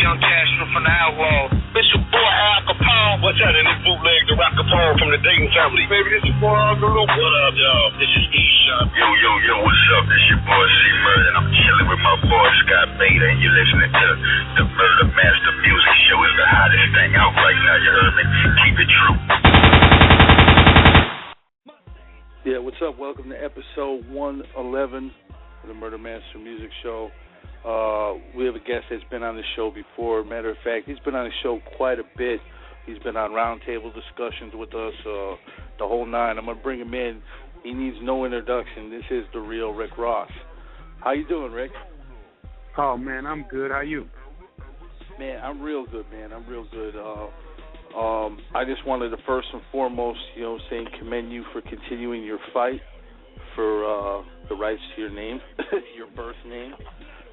Young Castro from the Outlaws. It's your boy Al Capone. What's that in this bootleg, the Rock Capone from the Dayton family? Baby, this your boy Uncle Luke. What up, y'all? This is E-Shot. Yo, what's up? This your boy C-Murder, and I'm chilling with my boy Scott Beta, and you're listening to the Murder Master Music Show. Is the hottest thing out right now, you heard me? Keep it true. Yeah, what's up? Welcome to episode 111 of the Murder Master Music Show. We have a guest that's been on the show before. Matter of fact, he's been on the show quite a bit. He's been on roundtable discussions with us, the whole nine. I'm going to bring him in. He needs no introduction. This is the real Rick Ross. How you doing, Rick? Oh, man, I'm good. How you? Man, I'm real good, man. I'm real good. I just wanted to first and foremost, commend you for continuing your fight for the rights to your name, your birth name.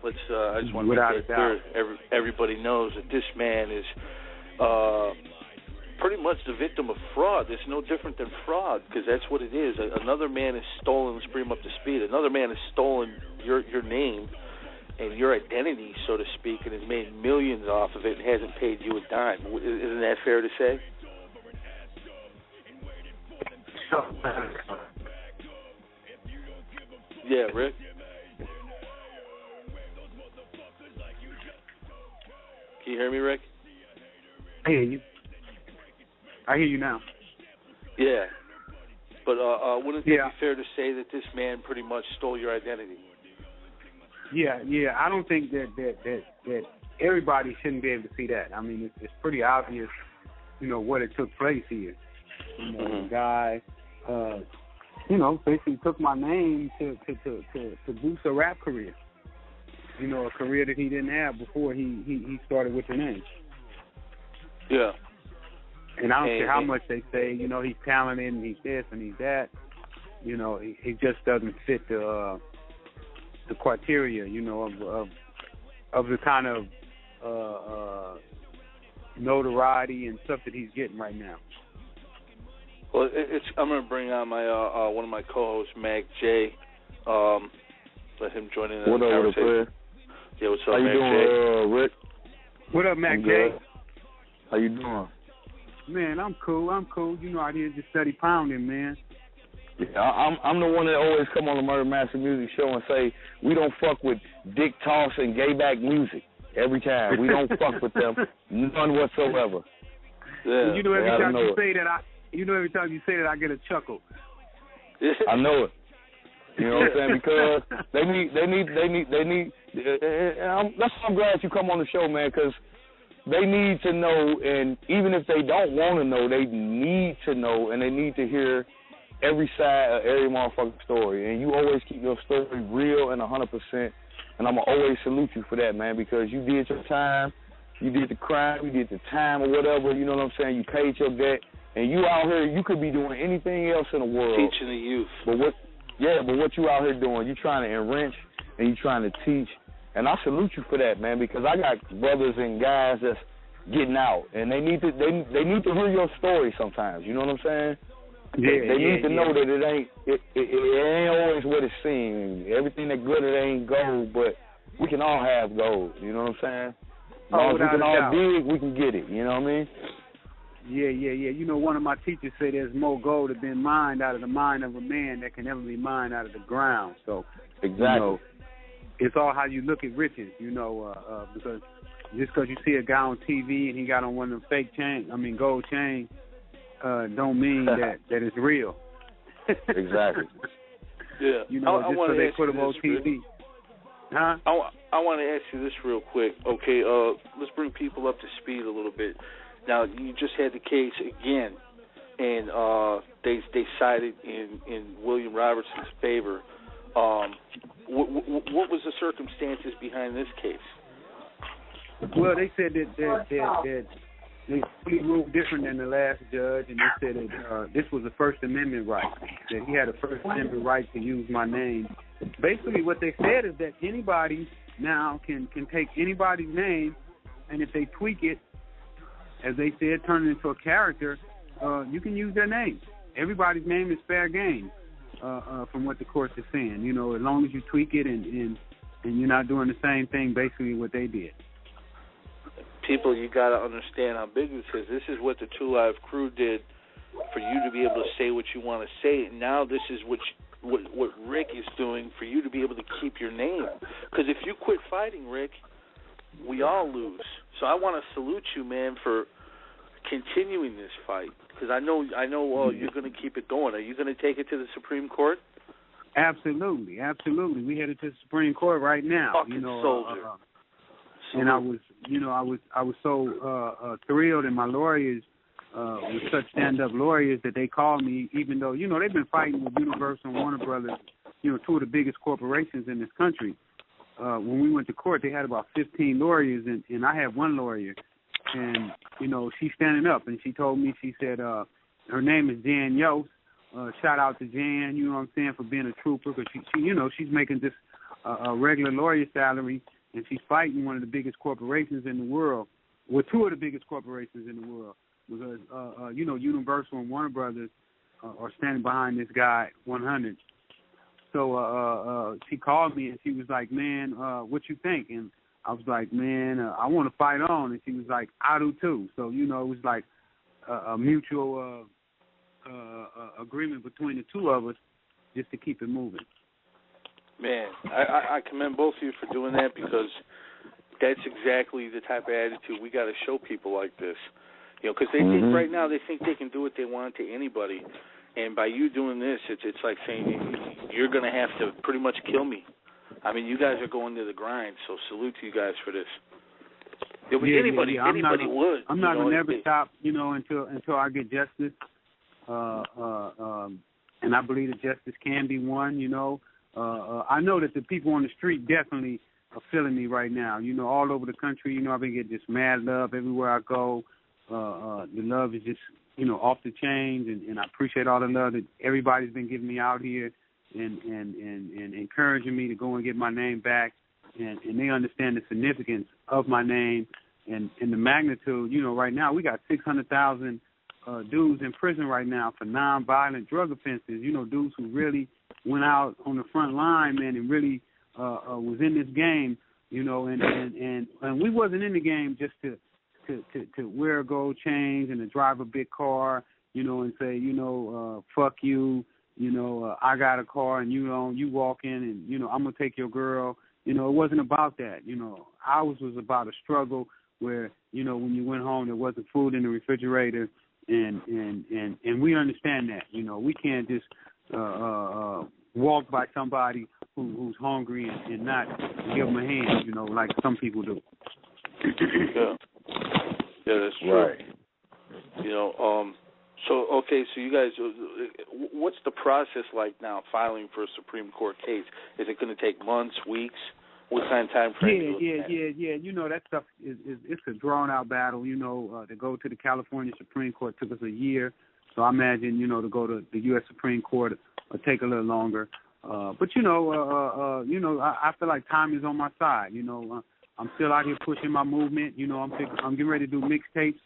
I just want to make that clear. Everybody knows that this man is pretty much the victim of fraud. It's no different than fraud, because that's what it is. Another man has stolen, let's bring him up to speed, another man has stolen your name and your identity, so to speak, and has made millions off of it and hasn't paid you a dime. Isn't that fair to say? Yeah, Rick? Can you hear me, Rick? I hear you. I hear you now. Yeah. But wouldn't it be fair to say that this man pretty much stole your identity? Yeah. I don't think that everybody shouldn't be able to see that. I mean, it's pretty obvious, what it took place here. The guy, basically took my name to boost a rap career. A career that he didn't have before he started with the name. Yeah. And I don't care how much they say, he's talented and he's this and he's that. He just doesn't fit the criteria, of the kind of notoriety and stuff that he's getting right now. Well, I'm going to bring on my one of my co-hosts, Mac J. Let him join in the conversation. Yeah, what's up, Mac J? How you doing, Rick? What up, Mac J? How you doing? Man, I'm cool. Out here just steady pounding, man. Yeah, I'm the one that always come on the Murder Master Music Show and say we don't fuck with dick toss and gay back music every time. We don't fuck with them, none whatsoever. Yeah. Every time you say that, I get a chuckle. I know it. You know what I'm saying? Because they need. That's why I'm glad you come on the show, man. Because they need to know, and even if they don't want to know, they need to know, and they need to hear every side of every motherfucking story. And you always keep your story real and 100%. And I'm going to always salute you for that, man, because you did your time. You did the crime. You did the time or whatever. You know what I'm saying? You paid your debt. And you out here, you could be doing anything else in the world. Teaching the youth. But what you out here doing, you trying to enrich and you trying to teach. And I salute you for that, man, because I got brothers and guys that's getting out. And they need to hear your story sometimes. You know what I'm saying? They need to know that it ain't always what it seems. Everything that glitter ain't gold, but we can all have gold. You know what I'm saying? As long as we can all dig, we can get it. You know what I mean? Yeah. One of my teachers said there's more gold that's been mined out of the mind of a man that can never be mined out of the ground. So, exactly. It's all how you look at riches, because just because you see a guy on TV and he got on one of them gold chains, don't mean that it's real. Exactly. Yeah. Just because they put him on TV. Huh? I want to ask you this real quick. Okay, let's bring people up to speed a little bit. Now, you just had the case again, and they sided in William Robertson's favor. What was the circumstances behind this case? Well, they said that they ruled different than the last judge, and they said that this was a First Amendment right, that he had a First Amendment right to use my name. Basically, what they said is that anybody now can take anybody's name, and if they tweak it, as they said, turn it into a character, you can use their name. Everybody's name is fair game, from what the court is saying. As long as you tweak it and you're not doing the same thing, basically what they did. people, you got to understand how big this is. This is what the Two Live Crew did for you to be able to say what you want to say. And now this is what Rick is doing for you to be able to keep your name. Because if you quit fighting, Rick, we all lose. So I want to salute you, man, for continuing this fight. Because I know you're going to keep it going. Are you going to take it to the Supreme Court? Absolutely. We headed to the Supreme Court right now. Fucking soldier. And I was so thrilled, and my lawyers were such stand-up lawyers that they called me, even though, they've been fighting with Universal and Warner Brothers, two of the biggest corporations in this country. When we went to court, they had about 15 lawyers, and I had one lawyer. And, she's standing up, and she told me, she said, her name is Jan Yost. Shout out to Jan, for being a trooper, because she's making just a regular lawyer salary, and she's fighting one of the biggest corporations in the world, well, two of the biggest corporations in the world, because, Universal and Warner Brothers are standing behind this guy 100. So she called me, and she was like, man, what you think? And I was like, man, I want to fight on. And she was like, I do too. So, it was like a mutual agreement between the two of us just to keep it moving. Man, I commend both of you for doing that, because that's exactly the type of attitude we got to show people like this. Because they think right now, they think they can do what they want to anybody. And by you doing this, it's like saying you're going to have to pretty much kill me. I mean, you guys are going to the grind, so salute to you guys for this. Anybody would. I'm not going to ever stop, until I get justice. And I believe that justice can be won, I know that the people on the street definitely are feeling me right now. All over the country, I've been getting just mad love everywhere I go. The love is just, off the chains, and I appreciate all the love that everybody's been giving me out here and encouraging me to go and get my name back. And they understand the significance of my name and the magnitude. Right now we got 600,000 dudes in prison right now for nonviolent drug offenses. Dudes who really went out on the front line, man, and really was in this game. And we wasn't in the game just to wear a gold chains and to drive a big car, and say, fuck you, I got a car and you walk in and, I'm going to take your girl. It wasn't about that. Ours was about a struggle where, when you went home, there wasn't food in the refrigerator, and we understand that. We can't just walk by somebody who's hungry and not give them a hand, like some people do. Yeah, that's true. Right. So you guys, what's the process like now, filing for a Supreme Court case? Is it going to take months, weeks? What kind of time frame? Yeah. That stuff it's a drawn out battle. To go to the California Supreme Court took us a year. So I imagine, to go to the U.S. Supreme Court will take a little longer. But I feel like time is on my side. I'm still out here pushing my movement. I'm getting ready to do mixtapes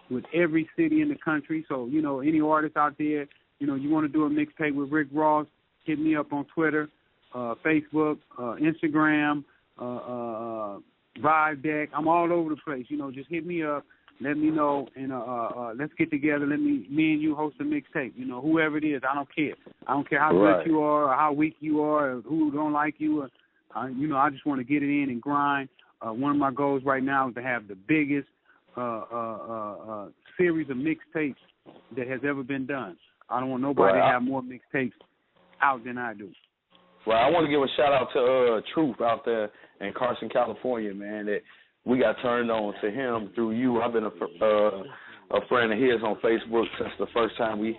with every city in the country. So, any artists out there, you want to do a mixtape with Rick Ross, hit me up on Twitter, Facebook, Instagram, Vibe Deck. I'm all over the place. Just hit me up, let me know, and let's get together. Me and you host a mixtape. Whoever it is, I don't care. I don't care how good you are or how weak you are or who don't like you. I just want to get it in and grind. One of my goals right now is to have the biggest series of mixtapes that has ever been done. I don't want nobody to have more mixtapes out than I do. Well, I want to give a shout out to Truth out there in Carson, California, man. That we got turned on to him through you. I've been a friend of his on Facebook since the first time we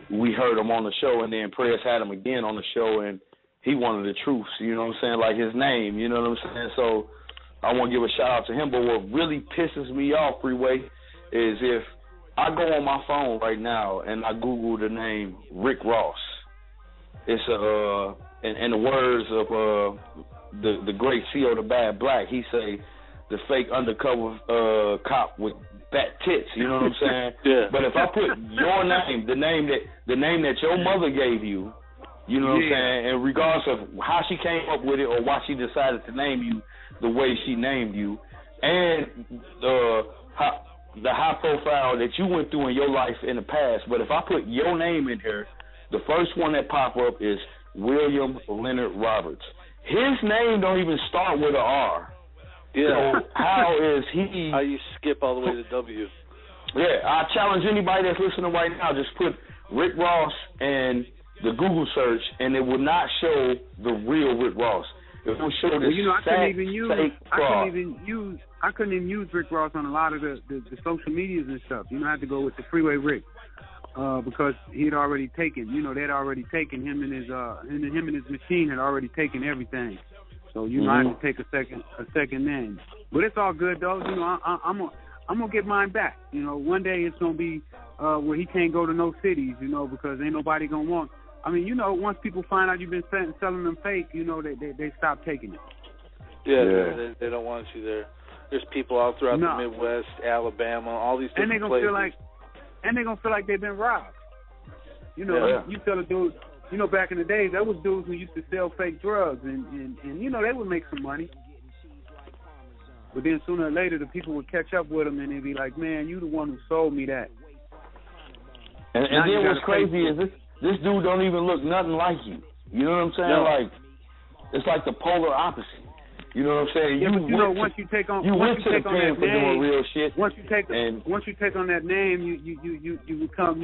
heard him on the show, and then Press had him again on the show, and he wanted the truth. You know what I'm saying? Like his name. You know what I'm saying? So I want to give a shout out to him. But what really pisses me off, Freeway, is if I go on my phone right now and I Google the name Rick Ross. It's in the words of the great C.O. the Bad Black, he say the fake undercover cop with fat tits. You know what I'm saying? Yeah. But if I put your name, the name that your mother gave you, you know what I'm saying, and regardless of how she came up with it or why she decided to name you the way she named you, and the high profile that you went through in your life in the past. But if I put your name in here, the first one that pop up is William Leonard Roberts. His name don't even start with an R. Yeah. So how is he? How you skip all the way to W? Yeah, I challenge anybody that's listening right now, just put Rick Ross in the Google search, and it will not show the real Rick Ross. It will show this I couldn't even use Rick Ross on a lot of the social medias and stuff. I had to go with the Freeway Rick because he'd already taken. They'd already taken him and his machine had already taken everything. So I had to take a second name. But it's all good though. I'm gonna get mine back. One day it's gonna be where he can't go to no cities. Because ain't nobody gonna want. I mean, once people find out you've been selling them fake, they stop taking it. Yeah. They don't want you there. There's people all throughout the Midwest, Alabama, all these different places. And they're gonna feel like they've been robbed. You tell a dude. Back in the days, that was dudes who used to sell fake drugs, and they would make some money. But then sooner or later, the people would catch up with them, and they'd be like, "Man, you the one who sold me that." And then what's crazy is this dude don't even look nothing like you. You know what I'm saying? No. Like, it's like the polar opposite. You know what I'm saying? Yeah, but once you take on that for doing real shit. Once you take on that name, you become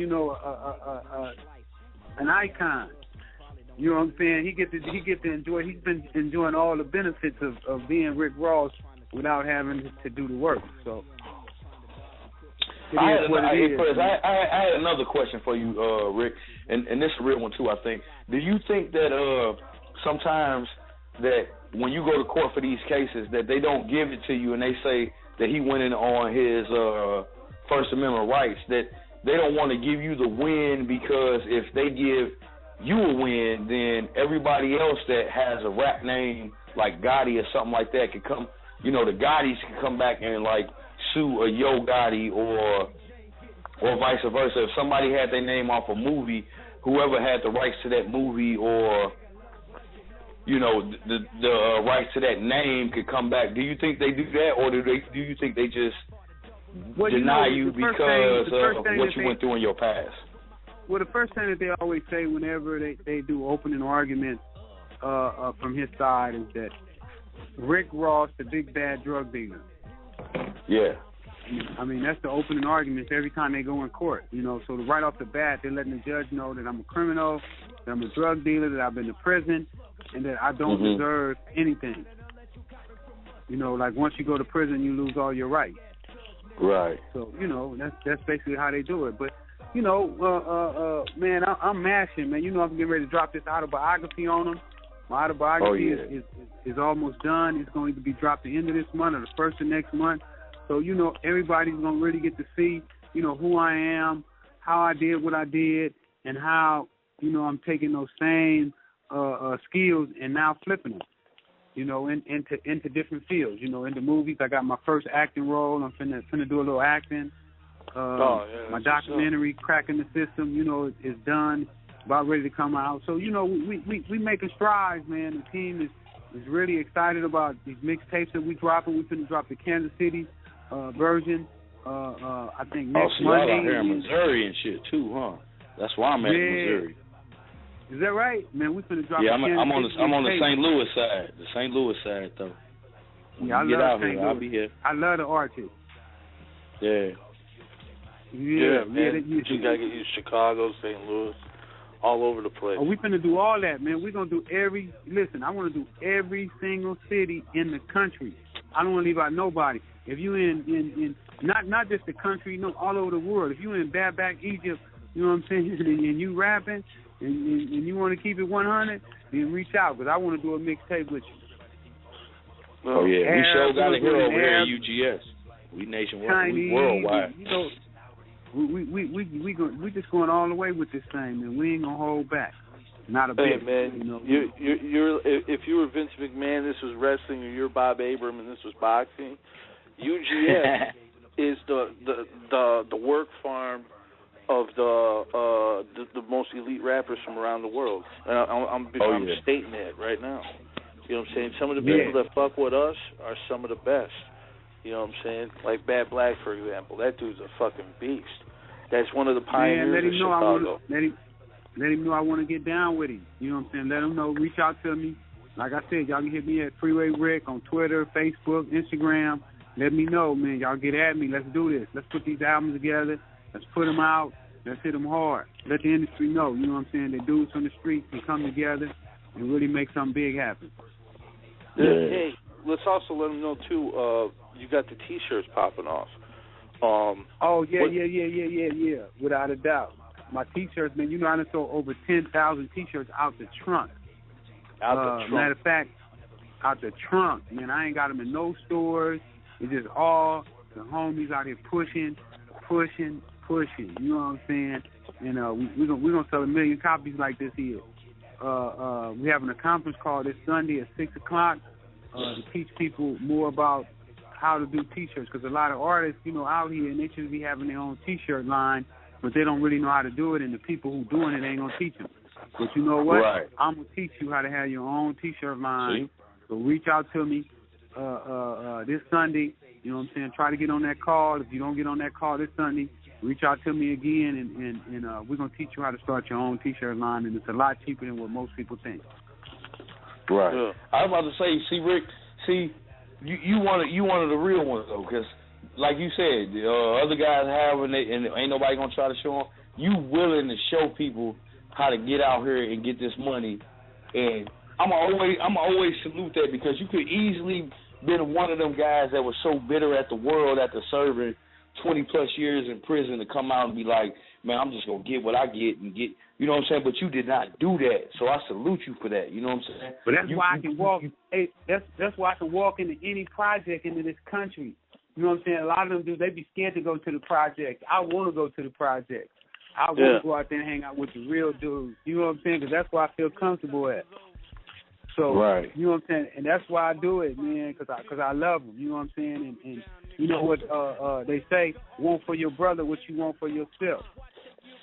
an icon. You know what I'm saying? He get to enjoy. He's been enjoying all the benefits of being Rick Ross without having to do the work. So I had another question for you, Rick, and this is a real one too. I think. Do you think that sometimes that when you go to court for these cases, that they don't give it to you, and they say that he went in on his First Amendment rights, that they don't want to give you the win because if they give you a win, then everybody else that has a rap name like Gotti or something like that could come. The Gottis can come back and like sue a Yo Gotti or vice versa. If somebody had their name off a movie, whoever had the rights to that movie or the rights to that name could come back. Do you think they do that, or do you think they just deny you because of what you went through in your past? Well, the first thing that they always say whenever they do opening arguments from his side is that Rick Ross, the big bad drug dealer. Yeah. I mean, that's the opening arguments every time they go in court. So right off the bat, they're letting the judge know that I'm a criminal, that I'm a drug dealer, that I've been to prison, and that I don't deserve anything. Like once you go to prison, you lose all your rights. Right. So, that's basically how they do it. But, man, I'm mashing, man. I'm getting ready to drop this autobiography on them. My autobiography is almost done. It's going to be dropped the end of this month or the first of next month. So, everybody's going to really get to see, who I am, how I did what I did, and how, I'm taking those same skills and now flipping them, into different fields. Into movies. I got my first acting role. I'm finna do a little acting. My documentary, Cracking the System, is done, about ready to come out. So, we making strides, man. The team is really excited about these mixtapes that we dropping. We finna drop the Kansas City version. I think next Monday. Y'all out here in Missouri and shit too, huh? That's why I'm at Missouri. Is that right, man? We finna drop. Yeah, I'm on the St. Louis side. The St. Louis side, though. Yeah, I love St. Louis. I'll be here. I love the artists. Yeah. Yeah, man. You gotta get used to Chicago, St. Louis, all over the place. Oh, we finna do all that, man. We're gonna do I wanna do every single city in the country. I don't wanna leave out nobody. If you in not just the country, all over the world. If you in Babak, Egypt, you know what I'm saying, and you rapping, and you want to keep it 100, then reach out, because I want to do a mixtape with you. Oh, yeah. We sure got a hero over here at UGS. We nationwide. We worldwide. We just going all the way with this thing, man. We ain't going to hold back. Not a bit. Hey, man, you're if you were Vince McMahon, this was wrestling, or you're Bob Arum, and this was boxing, UGS is the work farm of the most elite rappers from around the world. And I'm stating that right now. You know what I'm saying? Some of the people that fuck with us are some of the best. You know what I'm saying? Like Bad Black, for example. That dude's a fucking beast. That's one of the pioneers of Chicago. Let him know I want to get down with him. You know what I'm saying? Let him know. Reach out to me. Like I said, y'all can hit me at Freeway Rick on Twitter, Facebook, Instagram. Let me know, man. Y'all get at me. Let's do this. Let's put these albums together. Let's put them out. Let's hit them hard. Let the industry know. You know what I'm saying? The dudes from the streets can come together and really make something big happen. Yeah. Hey, let's also let them know, too, you got the T-shirts popping off. Yeah. Without a doubt. My T-shirts, man, you know I done sold over 10,000 T-shirts out the trunk. Matter of fact, out the trunk. Man, I ain't got them in no stores. It's just all the homies out here pushing. You know what I'm saying? And we're gonna sell 1 million copies like this here. We having a conference call this Sunday at 6 o'clock to teach people more about how to do T-shirts, because a lot of artists, you know, out here, and they should be having their own T-shirt line, but they don't really know how to do it, and the people who doing it ain't gonna teach them. But you know what? Right. I'm gonna teach you how to have your own T-shirt line. So reach out to me this Sunday. You know what I'm saying? Try to get on that call. If you don't get on that call this Sunday, reach out to me again, and we're gonna teach you how to start your own T-shirt line, and it's a lot cheaper than what most people think. Right. Yeah. I was about to say, see, Rick, you one of the real ones though, because like you said, other guys have and ain't nobody gonna try to show them. You willing to show people how to get out here and get this money, and I'm always salute that, because you could easily been one of them guys that was so bitter at the world after serving 20 plus years in prison to come out and be like, man, I'm just gonna get what I get and get, you know what I'm saying? But you did not do that, so I salute you for that. You know what I'm saying? But that's why I can walk. Hey, that's why I can walk into any project into this country. You know what I'm saying? A lot of them dudes, they be scared to go to the project. I want to go to the project. I want to go out there and hang out with the real dudes. You know what I'm saying? Because that's where I feel comfortable at. So, right. You know what I'm saying? And that's why I do it, man, because I love them. You know what I'm saying? And you know what they say, want for your brother what you want for yourself.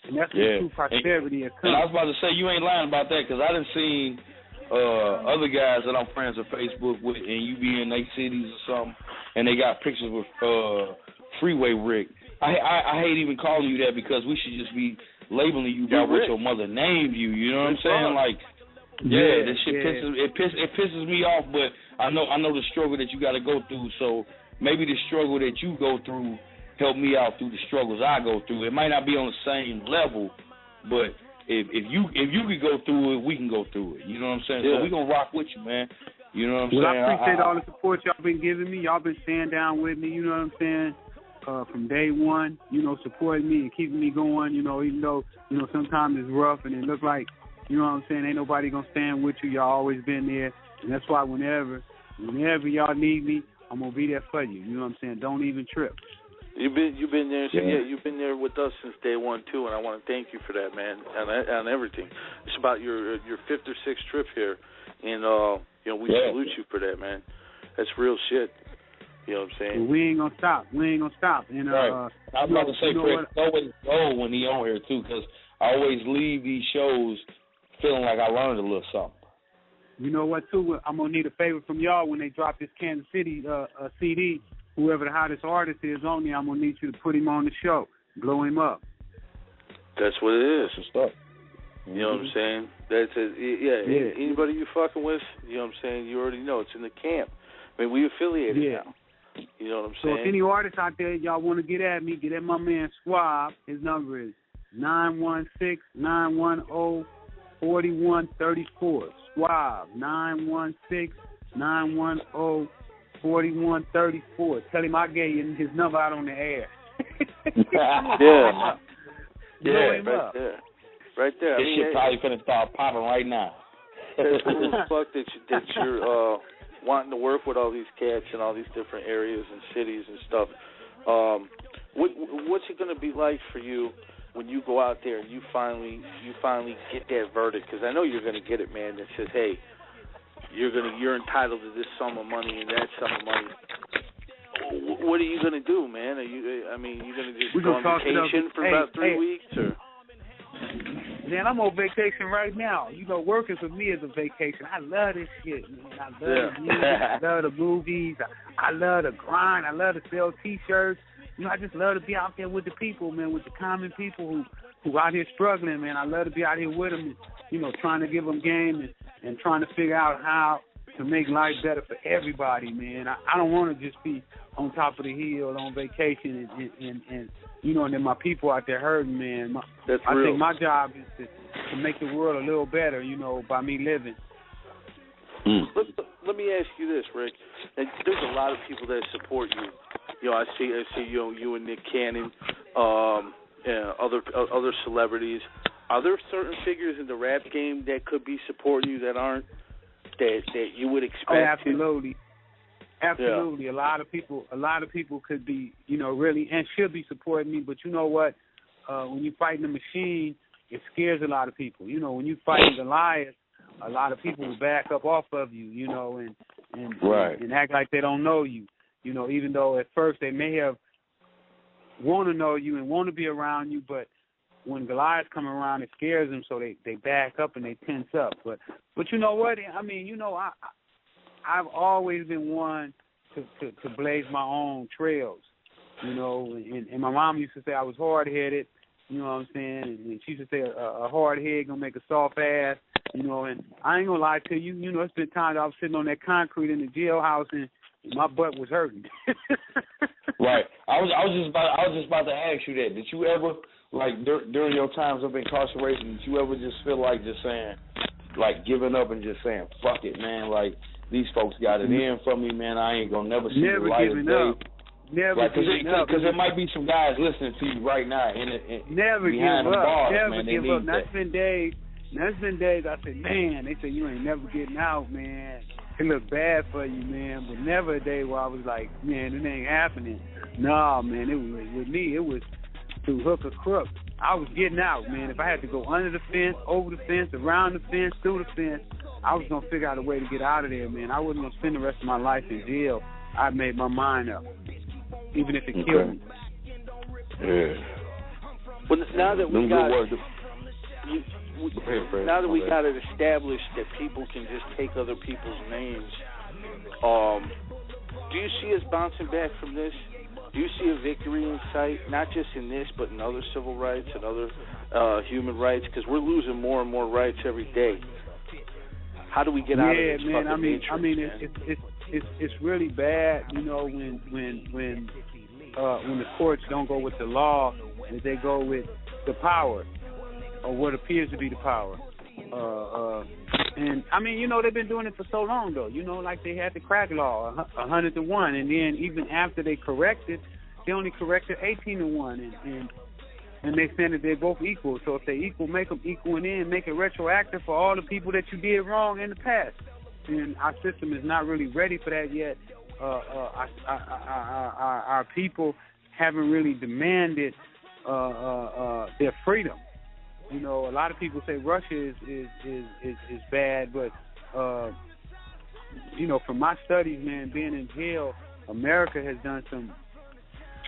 And that's where true prosperity has come. And I was about to say, you ain't lying about that, because I done seen other guys that I'm friends with Facebook with, and you be in their cities or something, and they got pictures with Freeway Rick. I hate even calling you that, because we should just be labeling you by what your mother named you. You know what I'm saying? Like, this shit pisses me off. But I know the struggle that you got to go through. So maybe the struggle that you go through help me out through the struggles I go through. It might not be on the same level, but if you could go through it, we can go through it. You know what I'm saying? So we gonna rock with you, man. You know what I'm saying? I appreciate all the support y'all been giving me. Y'all been staying down with me. You know what I'm saying? From day one, you know, supporting me and keeping me going, you know, even though, you know, sometimes it's rough and it look like, you know what I'm saying, ain't nobody gonna stand with you. Y'all always been there. And that's why whenever y'all need me, I'm gonna be there for you. You know what I'm saying? Don't even trip. You've been there. You've been there with us since day one too, and I want to thank you for that, man, and everything. It's about your fifth or sixth trip here, and you know, we salute you for that, man. That's real shit. You know what I'm saying? Well, we ain't gonna stop. And right. I was about to say, Chris, always go when he on here too, because I always leave these shows feeling like I learned a little something. You know what, too? I'm gonna need a favor from y'all when they drop this Kansas City CD. Whoever the hottest artist is on there, I'm gonna need you to put him on the show, blow him up. That's what it is. That's what's up. You know what I'm saying? That's it. Anybody you fucking with, you know what I'm saying? You already know it's in the camp. I mean, we affiliated now. You know what I'm saying? So if any artists out there, y'all want to get at me, get at my man Swab. His number is 916-910-4134. Swab, 916-910-4134. Tell him I gave him his number out on the air. Right there. This shit probably finna start popping right now. That's cool as fuck that you're wanting to work with all these cats in all these different areas and cities and stuff. What's it gonna be like for you when you go out there and you finally get that verdict? Because I know you're gonna get it, man. That says, hey, you're entitled to this sum of money and that sum of money. What are you gonna do, man? You gonna just go on vacation for about 3 weeks, or? Man, I'm on vacation right now. You know, working for me is a vacation. I love this shit, man. I love the music. I love the movies. I love the grind. I love to sell T-shirts. You know, I just love to be out there with the people, man, with the common people who out here struggling, man. I love to be out here with them, and, you know, trying to give them game and trying to figure out how to make life better for everybody, man. I don't want to just be on top of the hill on vacation and you know, and then my people out there hurting, man. I think my job is to make the world a little better, you know, by me living. Let me ask you this, Rick. And there's a lot of people that support you. You know, I see you and Nick Cannon, and other celebrities. Are there certain figures in the rap game that could be supporting you that aren't, that you would expect? Oh, absolutely. Absolutely. Yeah. A lot of people could be, you know, really and should be supporting me, but you know what? When you're fighting the machine, it scares a lot of people. You know, when you're fighting Goliath, a lot of people will back up off of you, you know, and act like they don't know you. You know, even though at first they may have want to know you and want to be around you, but when Goliath come around, it scares them, so they back up and they tense up. But you know what? I mean, you know, I've always been one to blaze my own trails, you know, and my mom used to say I was hard-headed, you know what I'm saying, and she used to say a hard head gonna make a soft ass, you know, and I ain't gonna lie to you, you know, it's been times I was sitting on that concrete in the jailhouse and my butt was hurting. Right. I was just about to ask you that. Did you ever, like, during your times of incarceration, did you ever just feel like just saying, like, giving up and just saying, fuck it, man, like, these folks got it in for me, man, I ain't gonna never see the light of day. Never giving up. Because there might be some guys listening to you right now. Never give up. Bars, never man, give up. That's been days I said, man, they say you ain't never getting out, man. It look bad for you, man. But never a day where I was like, man, it ain't happening. No, man, it was with me. It was through hook or crook. I was getting out, man. If I had to go under the fence, over the fence, around the fence, through the fence, I was gonna figure out a way to get out of there, man. I wasn't gonna spend the rest of my life in jail. I made my mind up, even if it killed me. Yeah. But now that we got it established that people can just take other people's names, do you see us bouncing back from this? Do you see a victory in sight, not just in this, but in other civil rights and other human rights? Because we're losing more and more rights every day. How do we get out of this fucking matrix? I mean, it's really bad, you know, when the courts don't go with the law and they go with the power or what appears to be the power. And I mean, you know, they've been doing it for so long, though. You know, like they had the crack law, 100 to 1, and then even after they corrected, they only corrected 18 to 1, and they said that they're both equal. So if they equal, make them equal, and then make it retroactive for all the people that you did wrong in the past. And our system is not really ready for that yet. Our people haven't really demanded their freedom. You know, a lot of people say Russia is bad, but you know, from my studies, man, being in jail, America has done some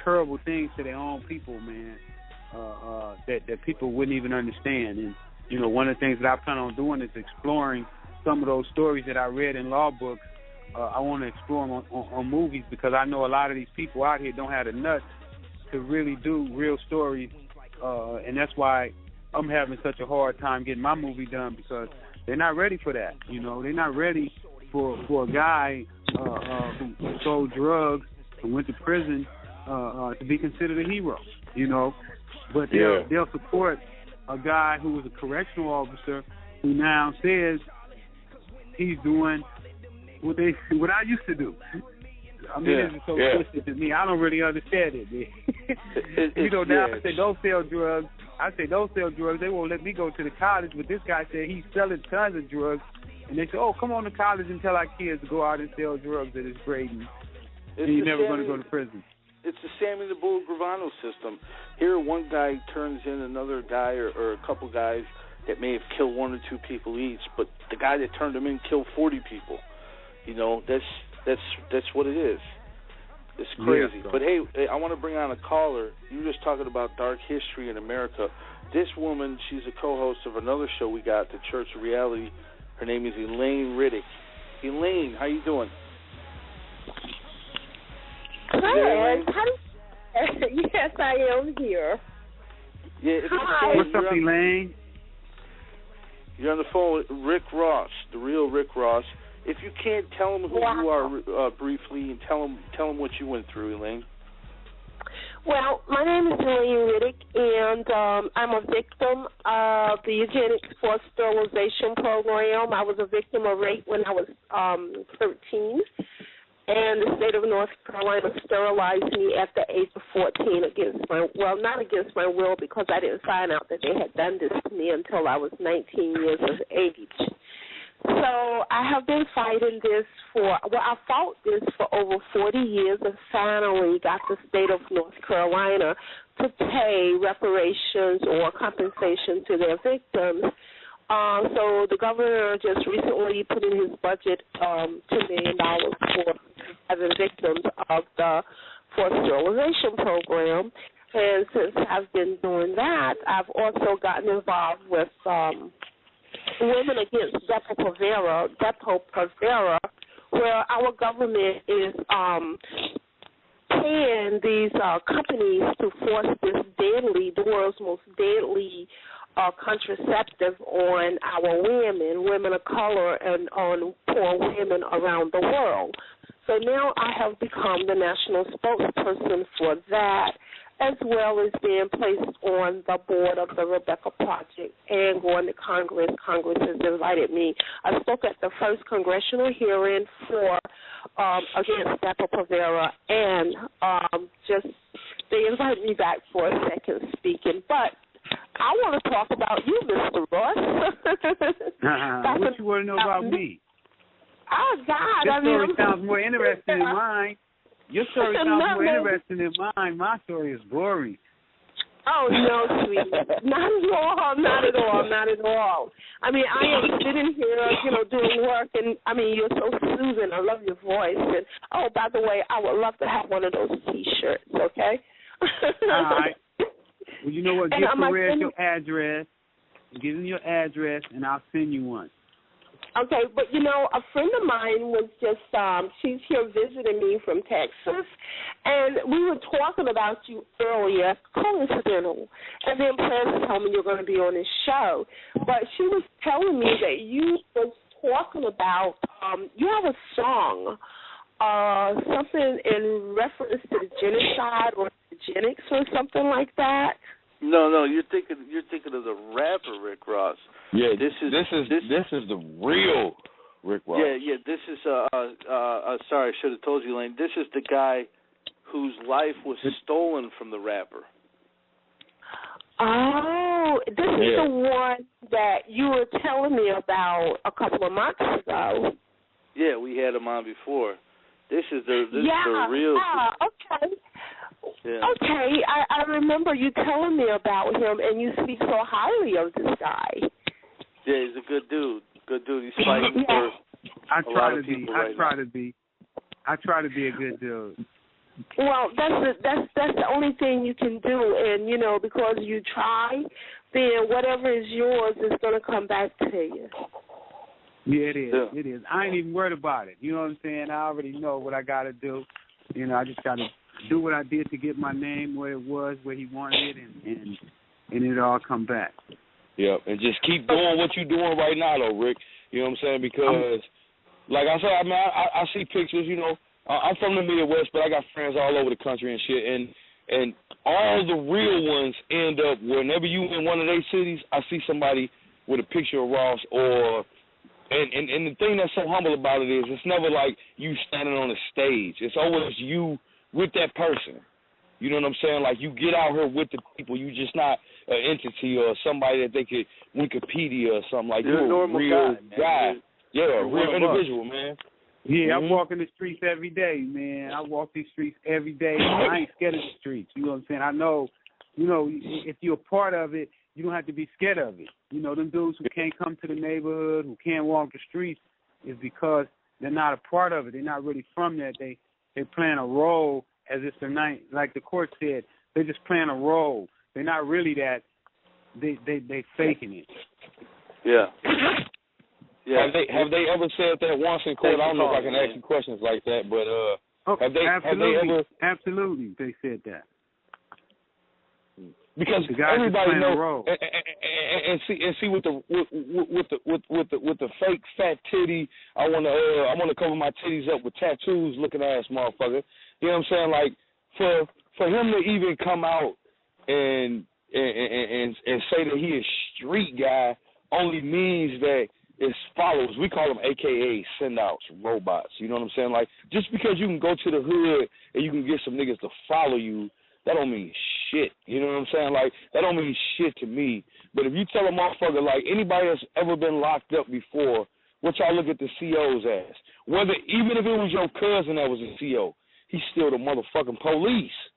terrible things to their own people, man, that people wouldn't even understand. And you know, one of the things that I plan on doing is exploring some of those stories that I read in law books. I want to explore them on movies, because I know a lot of these people out here don't have the nuts to really do real stories, and that's why I'm having such a hard time getting my movie done, because they're not ready for that. You know, they're not ready for a guy who sold drugs and went to prison to be considered a hero. You know, but they'll support a guy who was a correctional officer who now says he's doing what I used to do. I mean, it's so twisted to me. I don't really understand it, man. You know, now I say don't sell drugs. They won't let me go to the college, but this guy said he's selling tons of drugs, and they say, oh, come on to college and tell our kids to go out and sell drugs at this grade, and you're never going to go to prison. It's the Sammy the Bull Gravano system. Here, one guy turns in another guy or a couple guys that may have killed one or two people each, but the guy that turned them in killed 40 people. You know, that's what it is. It's crazy. Yeah, so. But, hey, I want to bring on a caller. You were just talking about dark history in America. This woman, she's a co-host of another show we got, The Church of Reality. Her name is Elaine Riddick. Elaine, how you doing? Hi, yes, I am here. Yeah, hi. What's up, Elaine? You're on the phone with Rick Ross, the real Rick Ross. If you can't, tell him who you are briefly, and tell him what you went through, Elaine. Well, my name is Elaine Riddick, and I'm a victim of the Eugenics Forced Sterilization Program. I was a victim of rape when I was 13, and the state of North Carolina sterilized me at the age of 14 not against my will, because I didn't find out that they had done this to me until I was 19 years of age. So I have been fighting this I fought this for over 40 years, and finally got the state of North Carolina to pay reparations or compensation to their victims. So the governor just recently put in his budget $2 million for having victims of the forced sterilization program. And since I've been doing that, I've also gotten involved with Women Against Depo-Provera, where our government is paying these companies to force this the world's most deadly contraceptive on our women of color, and on poor women around the world. So now I have become the national spokesperson for that, as well as being placed on the board of the Rebecca Project and going to Congress. Congress has invited me. I spoke at the first congressional hearing for against Depo-Provera, and they invited me back for a second speaking. But I want to talk about you, Mr. Ross. What you want to know about me? Oh, God. Your story sounds more interesting than mine. Your story sounds more interesting than mine. My story is boring. Oh, no, sweetie. Not at all. I mean, I am sitting here, doing work, and, I mean, you're so soothing. I love your voice. And, oh, by the way, I would love to have one of those T-shirts, okay? All right. Well, you know what? Give Perez your address. Give him your address, and I'll send you one. Okay, but, a friend of mine was just, she's here visiting me from Texas, and we were talking about you earlier, coincidental, and then Prez told me you're going to be on this show. But she was telling me that you was talking about, you have a song, something in reference to the genocide or eugenics or something like that. No, you're thinking of the rapper Rick Ross. Yeah, this is the real Rick Ross. Yeah. This is sorry, I should have told you, Lane. This is the guy whose life was stolen from the rapper. Oh, this is the one that you were telling me about a couple of months ago. Yeah, we had him on before. This is the real. Okay. Yeah. Okay, I remember you telling me about him, and you speak so highly of this guy. Yeah, he's a good dude. He's fighting for a lot of people right now. I try to be a good dude. Well, that's the only thing you can do, and because you try, then whatever is yours is going to come back to you. Yeah, it is. Yeah. It is. I ain't even worried about it. You know what I'm saying? I already know what I got to do. I just got to do what I did to get my name where it was, where he wanted it, and it all come back. Yeah, and just keep doing what you're doing right now, though, Rick. You know what I'm saying? Because, like I said, I see pictures, I'm from the Midwest, but I got friends all over the country and shit, and all the real ones end up, whenever you in one of their cities, I see somebody with a picture of Ross and the thing that's so humble about it is it's never like you standing on a stage. It's always you with that person. You know what I'm saying? Like, you get out here with the people. You just not an entity or somebody that they could Wikipedia or something. Like, you're a real guy. Yeah, a real individual, man. Yeah, I walk in the streets every day, man. I walk these streets every day. I ain't scared of the streets. You know what I'm saying? I know, if you're a part of it, you don't have to be scared of it. Them dudes who can't come to the neighborhood, who can't walk the streets, is because they're not a part of it. They're not really from that. They're playing a role as if they're not, like the court said, they're just playing a role. They're not really that they faking it. Yeah. Yeah. Have they ever said that once in court? I don't know if I can ask you questions like that, but have they ever? Absolutely, they said that. Because everybody knows, and see with the fake fat titty, I wanna cover my titties up with tattoos, looking ass motherfucker. You know what I'm saying? Like for him to even come out and say that he is street guy only means that it's followers. We call them AKA send-outs, robots. You know what I'm saying? Like, just because you can go to the hood and you can get some niggas to follow you, that don't mean shit. You know what I'm saying? Like, that don't mean shit to me. But if you tell a motherfucker, like, anybody that's ever been locked up before, what y'all look at the COs as? Even if it was your cousin that was a CO, he's still the motherfucking police.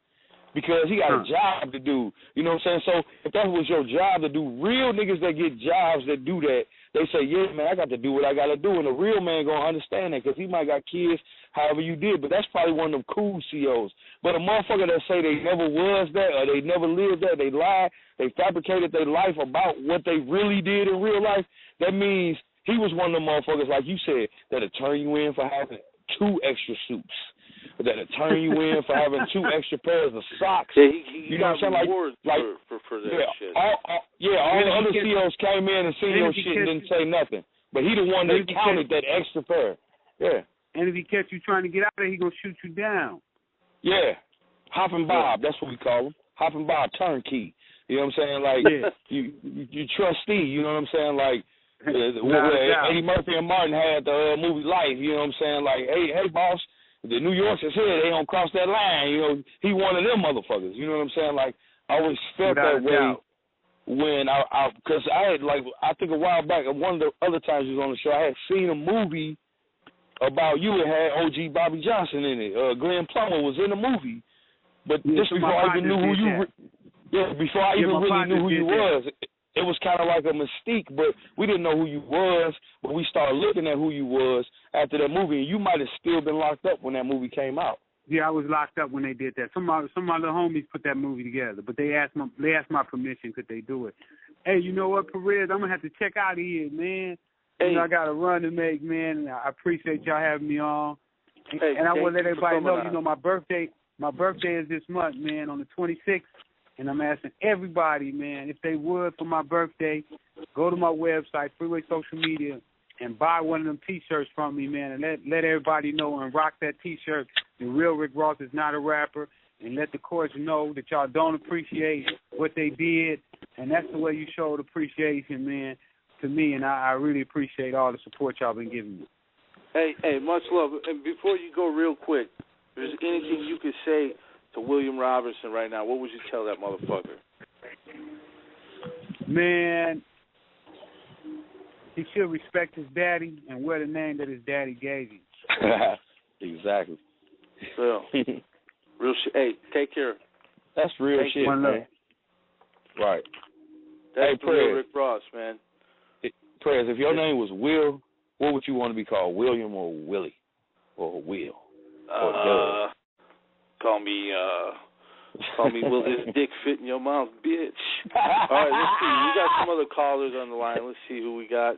Because he got a job to do. You know what I'm saying? So if that was your job to do, real niggas that get jobs that do that, they say, yeah, man, I got to do what I got to do. And the real man going to understand that because he might got kids however you did. But that's probably one of them cool COs. But a motherfucker that say they never was that or they never lived that, they lied, they fabricated their life about what they really did in real life, that means he was one of them motherfuckers, like you said, that'll turn you in for having 2 extra suits. That'll turn you in for having 2 extra pairs of socks. Yeah, he you know what I'm saying? Like for that shit. All the other CEOs came in and seen your shit and didn't say nothing. But he the one that counted that extra pair. Yeah. And if he catch you trying to get out of there, he gonna shoot you down. Yeah. Hopping Bob, that's what we call him. Hopping Bob, turnkey. You know what I'm saying? Like, you trustee, you know what I'm saying? Like, Eddie Murphy and Martin had the movie Life, you know what I'm saying? Like, hey, boss, the New Yorkers here, they don't cross that line. You know, he one of them motherfuckers. You know what I'm saying? Like, I always felt that way when because I had, like, I think a while back, one of the other times you was on the show, I had seen a movie about you. It had OG Bobby Johnson in it. Glenn Plummer was in the movie. But just before I even knew who you before I even really knew who you was, it was kind of like a mystique, but we didn't know who you was, but we started looking at who you was after that movie, and you might have still been locked up when that movie came out. Yeah, I was locked up when they did that. Some of my little homies put that movie together, but they asked my permission, could they do it. Hey, you know what, Perez, I'm going to have to check out of here, man. Hey. You know, I got a run to make, man, and I appreciate y'all having me on. And I want to let everybody know, you know, my birthday is this month, man, on the 26th. And I'm asking everybody, man, if they would for my birthday, go to my website, Freeway Social Media, and buy one of them T-shirts from me, man, and let everybody know and rock that T-shirt. The real Rick Ross is not a rapper, and let the courts know that y'all don't appreciate what they did, and that's the way you showed appreciation, man, to me, and I really appreciate all the support y'all been giving me. Hey, much love. And before you go real quick, if there's anything you could say to William Robinson right now, what would you tell that motherfucker? Man, he should respect his daddy and wear the name that his daddy gave him. Exactly. Real shit. Hey, take care. That's real shit, man. Right. That's real Rick Ross, man. Prez, if your name was Will, what would you want to be called? William or Willie? Or Will? Or Doug? Call me will this dick fit in your mouth, bitch? All right, let's see. We got some other callers on the line. Let's see who we got.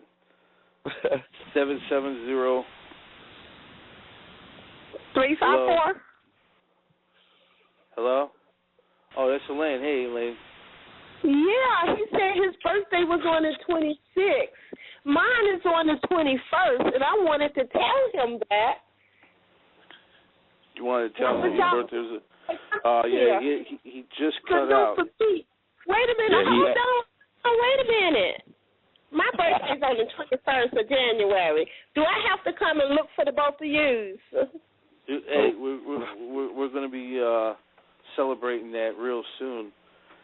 770. 354. Hello? Oh, that's Elaine. Hey, Elaine. Yeah, he said his birthday was on the 26th. Mine is on the 21st, and I wanted to tell him that. You wanted to tell him your birthday was he just cut out. Wait a minute, hold on. Oh, wait a minute. My birthday's on the 21st of January. Do I have to come and look for the both of yous? Hey, we're going to be celebrating that real soon.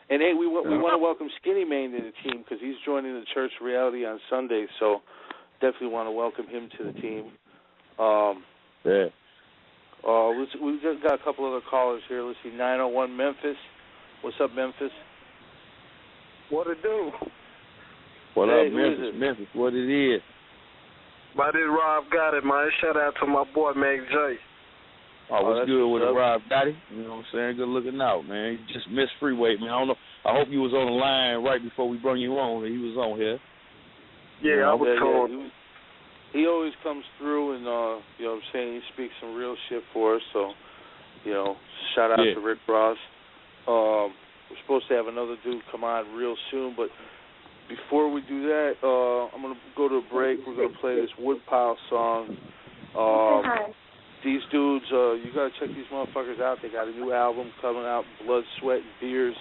And, hey, we want to welcome Skinny Mane to the team because he's joining the Church Reality on Sunday, so definitely want to welcome him to the team. Yeah. We've got a couple other callers here. Let's see, 901 Memphis. What's up, Memphis? What it do? What up, Memphis? Memphis, what it is? My this Rob got it, man. Shout out to my boy, Mac J. Oh, what's good with it, up. Rob Dottie? You know what I'm saying? Good looking out, man. You just missed Freeway, man. I don't know. I hope you was on the line right before we brought you on. He was on here. Yeah, I was told. He always comes through and, you know what I'm saying, he speaks some real shit for us. So, you know, shout out to Rick Ross. We're supposed to have another dude come on real soon, but before we do that, I'm going to go to a break. We're going to play this Woodpile song. These dudes, you got to check these motherfuckers out. They got a new album coming out, Blood, Sweat, and Beers.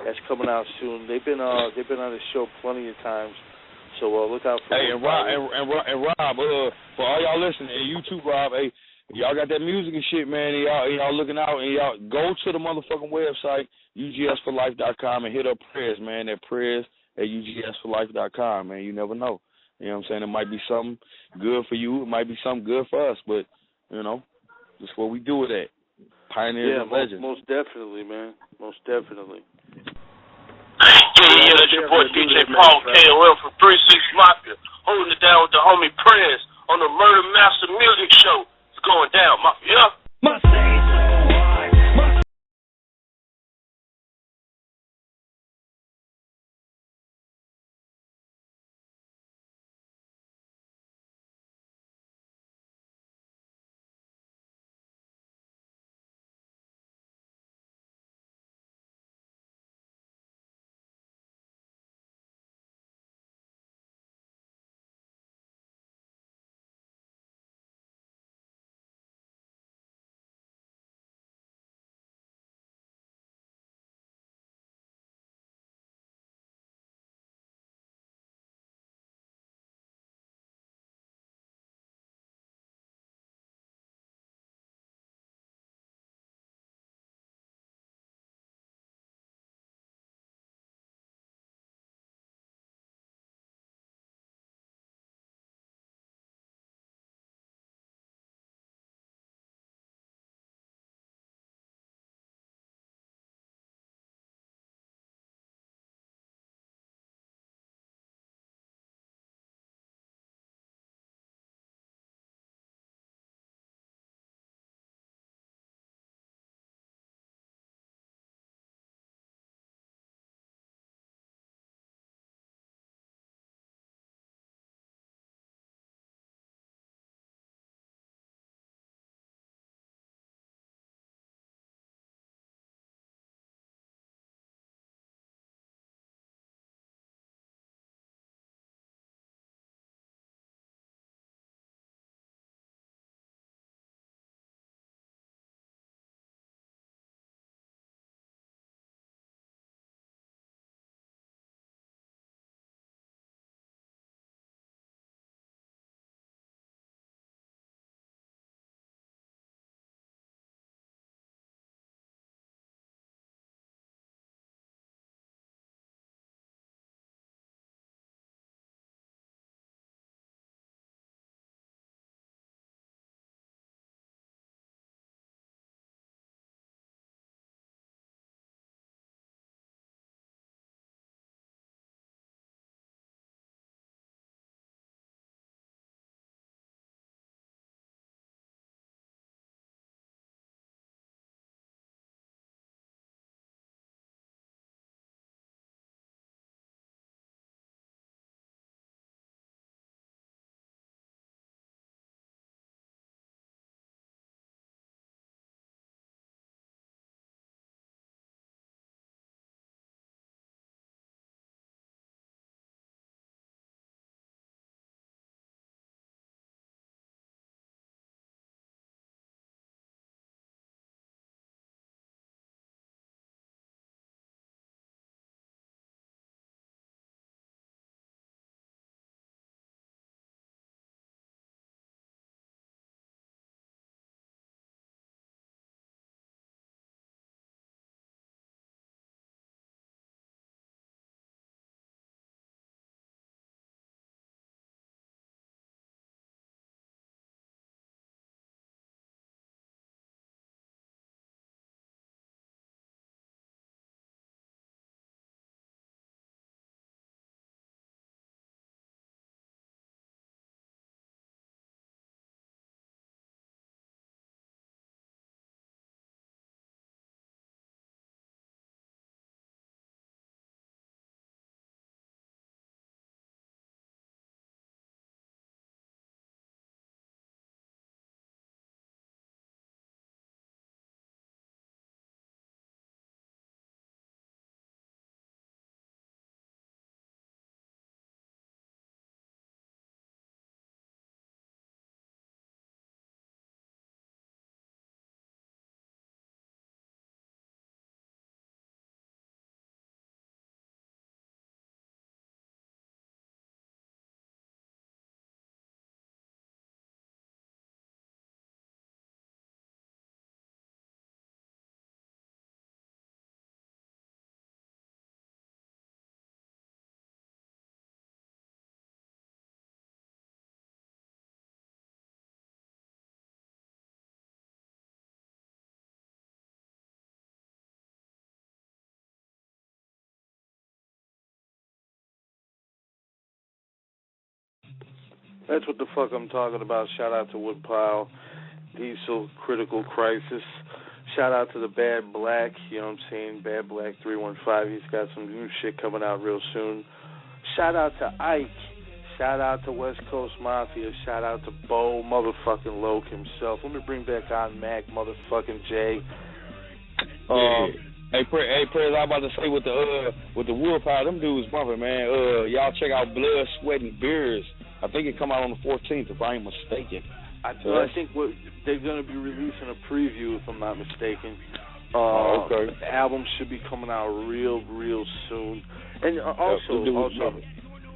That's coming out soon. They've been on the show plenty of times. So look out for. Hey, and Rob, for all y'all listening, and you too, Rob. Hey, y'all got that music and shit, man. And y'all looking out, and y'all go to the motherfucking website ugsforlife.com and hit up prayers, man. That prayers at ugsforlife.com, man. You never know. You know what I'm saying? It might be something good for you. It might be something good for us, but you know, that's what we do with that. Pioneers and legends. Most definitely, man. Most definitely. Yeah, that's your boy DJ Paul KOL from 36 Mafia, holding it down with the homie Prez on the Murder Master Music Show. It's going down, Mafia. That's what the fuck I'm talking about. Shout out to Woodpile, Diesel, Critical Crisis. Shout out to the Bad Black, you know what I'm saying? Bad Black 315. He's got some new shit coming out real soon. Shout out to Ike. Shout out to West Coast Mafia. Shout out to Bo motherfucking Loke himself. Let me bring back on Mac motherfucking J. Hey, Prez, I was about to say with the Woodpile, them dudes bumping, man. Y'all check out Blood, Sweat, and Beers. I think it come out on the 14th, if I ain't mistaken. I think they're going to be releasing a preview, if I'm not mistaken. Okay. The album should be coming out real soon. And also,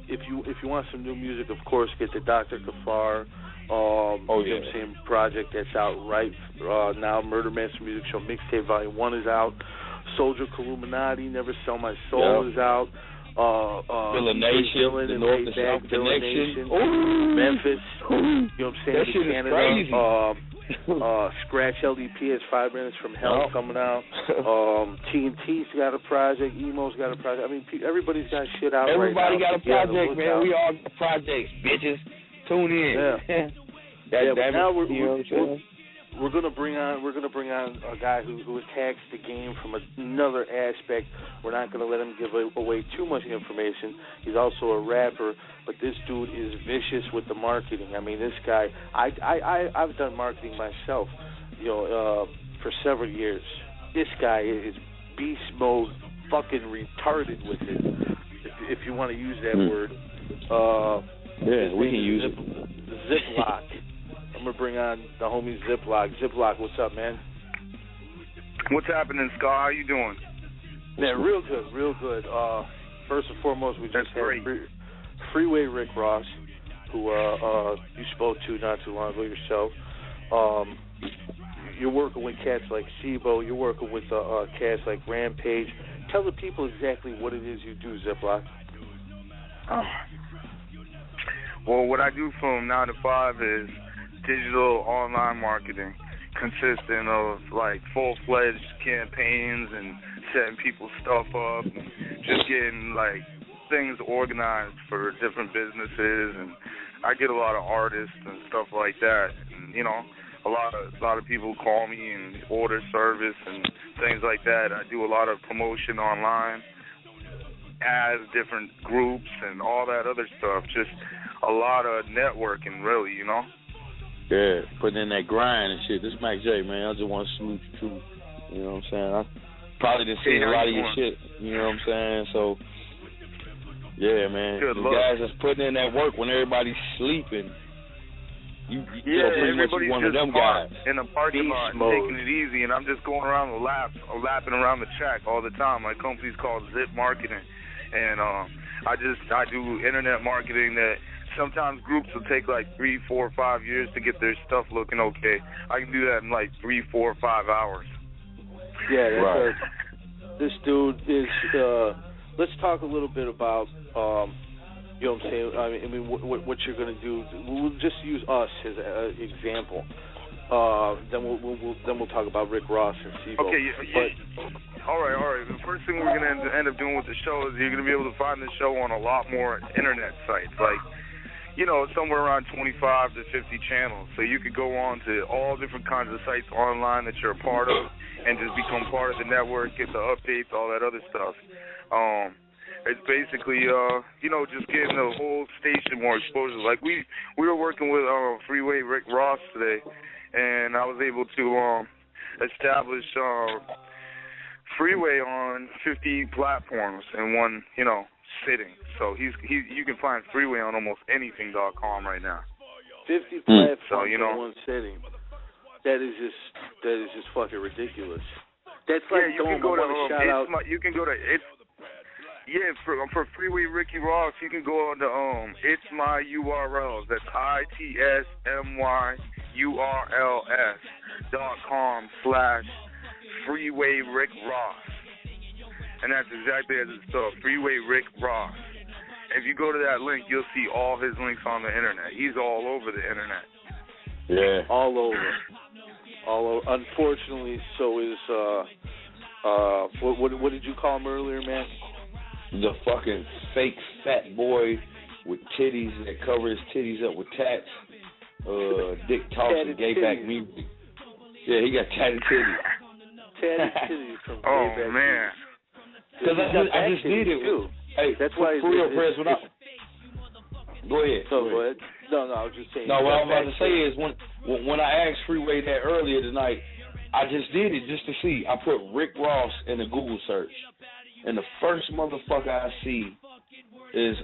if you want some new music, of course, get the Dr. Kafar. You know what I'm saying, project that's out right now. Murder Master Music Show Mixtape Volume 1 is out. Soldier Illuminati, Never Sell My Soul is out. Villa Nation, the North and South Connection, Memphis, you know what I'm saying, that shit Canada, is crazy. Scratch LDP has 5 Minutes from Hell coming out. TNT's got a project, Emo's got a project. I mean, everybody's got shit out. Everybody right now. got a project, man. We all got projects, bitches. Tune in. Yeah. But now we're gonna bring on a guy who attacks the game from another aspect. We're not gonna let him give away too much information. He's also a rapper, but this dude is vicious with the marketing. I mean, this guy. I've done marketing myself, you know, for several years. This guy is beast mode, fucking retarded with it. If you want to use that word. We can use it. Ziploc. I'm going to bring on the homie Ziploc. Ziploc, what's up, man? What's happening, Scar? How you doing? Man, real good. First and foremost, we just had Freeway Rick Ross, who you spoke to not too long ago yourself. You're working with cats like SIBO. You're working with cats like Rampage. Tell the people exactly what it is you do, Ziploc. Well, what I do from 9 to 5 is digital online marketing, consisting of like full-fledged campaigns and setting people's stuff up and just getting like things organized for different businesses. And I get a lot of artists and stuff like that. And, you know, a lot of people call me and order service and things like that. I do a lot of promotion online, ads, different groups, and all that other stuff. Just a lot of networking, really, you know? Yeah, putting in that grind and shit. This is Mac J, man. I just want to salute you, too. You know what I'm saying? I probably done seen a lot of your shit. You know what I'm saying? So, yeah, man. Good you luck. guys just putting in that work when everybody's sleeping. You everybody's one of them guys in the parking lot taking it easy, and I'm just going around lapping around the track all the time. My company's called Zip Marketing, and I do internet marketing that sometimes groups will take like 3, 4, 5 years to get their stuff looking okay. I can do that in like 3, 4, 5 hours. Yeah, that's right. This dude is. Let's talk a little bit about. You know what I'm saying? I mean, what you're going to do? We'll just use us as an example. Then we'll talk about Rick Ross and SIBO. Okay. All right. The first thing we're going to end up doing with the show is you're going to be able to find the show on a lot more internet sites, like, you know, somewhere around 25 to 50 channels. So you could go on to all different kinds of sites online that you're a part of, and just become part of the network, get the updates, all that other stuff. It's basically, you know, just getting the whole station more exposure. Like we were working with Freeway Rick Ross today, and I was able to establish Freeway on 50 platforms in one, you know, sitting. So you can find Freeway on almost anything.com right now. 50 platforms in one sitting. That is just fucking ridiculous. That's like you can go to shout out. You can go to it's. Yeah, for Freeway Ricky Ross, you can go on to It's My URLs. That's ITSMYURLS.com/Freeway Rick Ross. And that's exactly as it's spelled, Freeway Rick Ross. If you go to that link, you'll see all his links on the internet. He's all over the internet. Yeah. All over. Unfortunately, so is what did you call him earlier, man? The fucking fake fat boy with titties that cover his titties up with tats. Dick talks and gay back music. Yeah, he got tatted titties. Tatted titties from oh gay back man. Because I just did it. Too. Hey, that's why for real, Press. Go ahead. No, go ahead. No, I was just saying. No, what I was about to say is when I asked Freeway that earlier tonight, I just did it just to see. I put Rick Ross in the Google search, and the first motherfucker I see is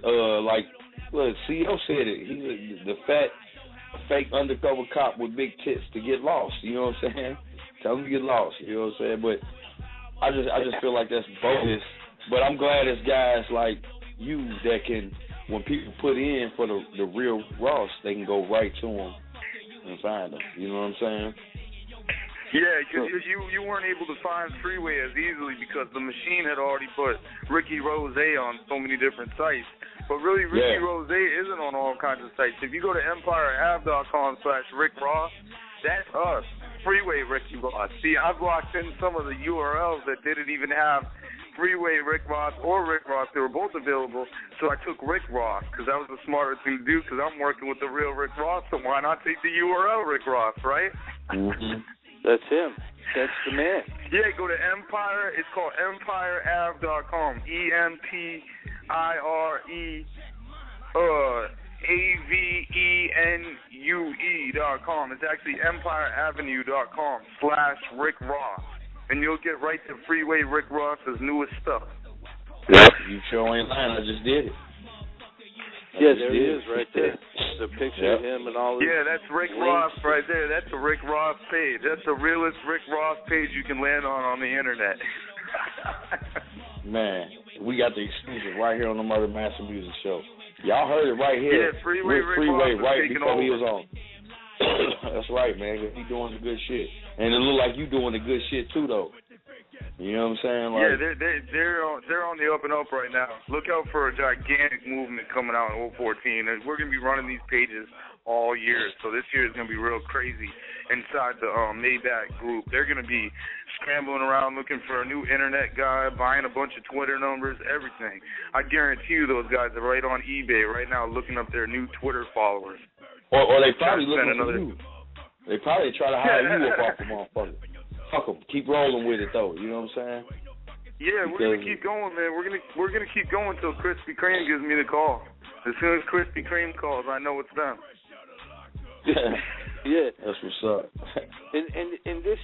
look, CEO said it. He's the fat, fake undercover cop with big tits to get lost. You know what I'm saying? Tell him to get lost. You know what I'm saying? But I just feel like that's bogus. But I'm glad it's guys like you that can, when people put in for the real Ross, they can go right to him and find them. You know what I'm saying? Yeah, because you weren't able to find Freeway as easily because the machine had already put Ricky Rose on so many different sites. But really, Ricky Rose isn't on all kinds of sites. If you go to EmpireAv.com/Rick Ross, that's us, Freeway Ricky Ross. See, I've locked in some of the URLs that didn't even have Freeway Rick Ross or Rick Ross. They were both available, so I took Rick Ross because that was the smarter thing to do because I'm working with the real Rick Ross, so why not take the URL Rick Ross, right? Mm-hmm. That's him. That's the man. Yeah, go to Empire. It's called EmpireAv.com. EmpireAvenue.com. It's actually EmpireAvenue.com/Rick Ross. And you'll get right to Freeway Rick Ross's newest stuff. Yep, you sure ain't lying. I just did it. Yeah, there he is right there. The picture of him and all this. Yeah, that's Rick Ross right there. That's a Rick Ross page. That's the realest Rick Ross page you can land on the internet. Man, we got the exclusive right here on the Murder Master Music Show. Y'all heard it right here. Yeah, Freeway Rick Ross right before over. He was on. That's right, man. He doing the good shit. And it look like you doing the good shit too, though. You know what I'm saying? Like, yeah, they're on the up and up right now. Look out for a gigantic movement coming out in 014. And we're gonna be running these pages all year, so this year is gonna be real crazy. Inside the Maybach group, they're gonna be scrambling around looking for a new internet guy, buying a bunch of Twitter numbers, everything. I guarantee you, those guys are right on eBay right now looking up their new Twitter followers. Or they probably looking for you. They probably try to hire you up off the motherfucker. Fuck them. Keep rolling with it though. You know what I'm saying? Yeah, we're gonna keep going, man. We're gonna keep going until Krispy Kreme gives me the call. As soon as Krispy Kreme calls, I know it's them. Yeah, that's what's up. and this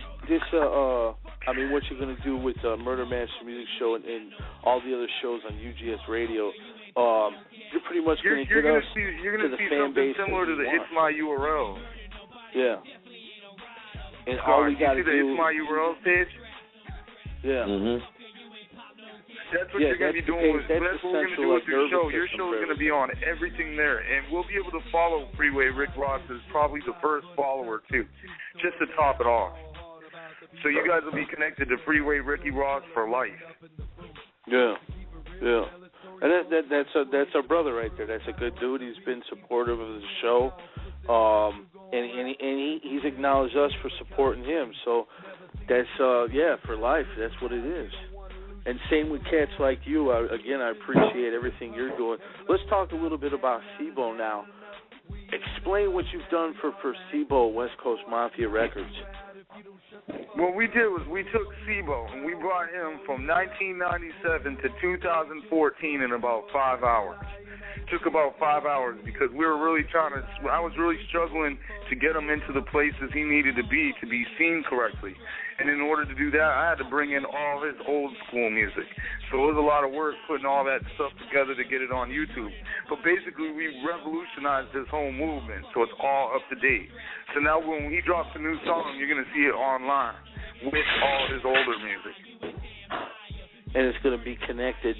I mean, what you're gonna do with Murder Master Music Show and all the other shows on UGS Radio, you're pretty much gonna get us you're gonna to the see fan something base similar to the It's My URL. Yeah. And all we got to do. You see the It's My URL page? Yeah. Mm-hmm. That's what you're going to be doing with. That's what we're going to do with your show. Your show is going to be on everything there, and we'll be able to follow Freeway Rick Ross as probably the first follower too, just to top it off. So you guys will be connected to Freeway Ricky Ross for life. Yeah. And that's our brother right there. That's a good dude. He's been supportive of the show. And he's acknowledged us for supporting him. So that's for life. That's what it is. And same with cats like you. I appreciate everything you're doing. Let's talk a little bit about SIBO now. Explain what you've done for SIBO, West Coast Mafia Records. What we did was we took SIBO and we brought him from 1997 to 2014 in about 5 hours. Took about 5 hours because we were really I was really struggling to get him into the places he needed to be seen correctly. And in order to do that, I had to bring in all his old school music. So it was a lot of work putting all that stuff together to get it on YouTube. But basically, we revolutionized this whole movement, so it's all up to date. So now when he drops a new song, you're going to see it online with all his older music. And it's going to be connected.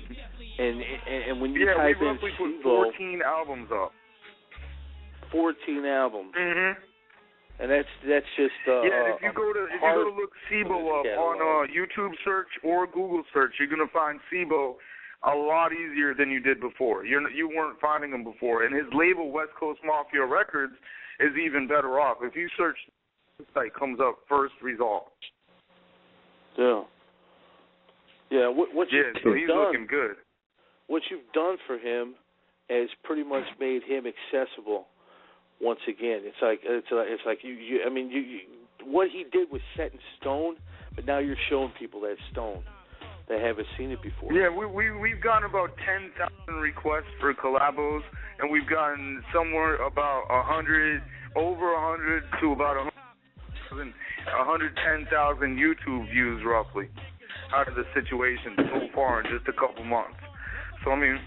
And when you type in we roughly put SIBO, 14 albums up. 14 albums. Mm-hmm. And that's just if you go to look SIBO up on YouTube search or Google search, you're gonna find SIBO a lot easier than you did before. You weren't finding him before, and his label West Coast Mafia Records is even better off. If you search, the site comes up first result. Yeah. So he's looking good. What you've done for him has pretty much made him accessible once again. It's like what he did was set in stone, but now you're showing people that stone that haven't seen it before. Yeah, we've gotten about 10,000 requests for collabos, and we've gotten somewhere about 100 to about 110,000 YouTube views roughly out of the situation so far in just a couple months. So I mean,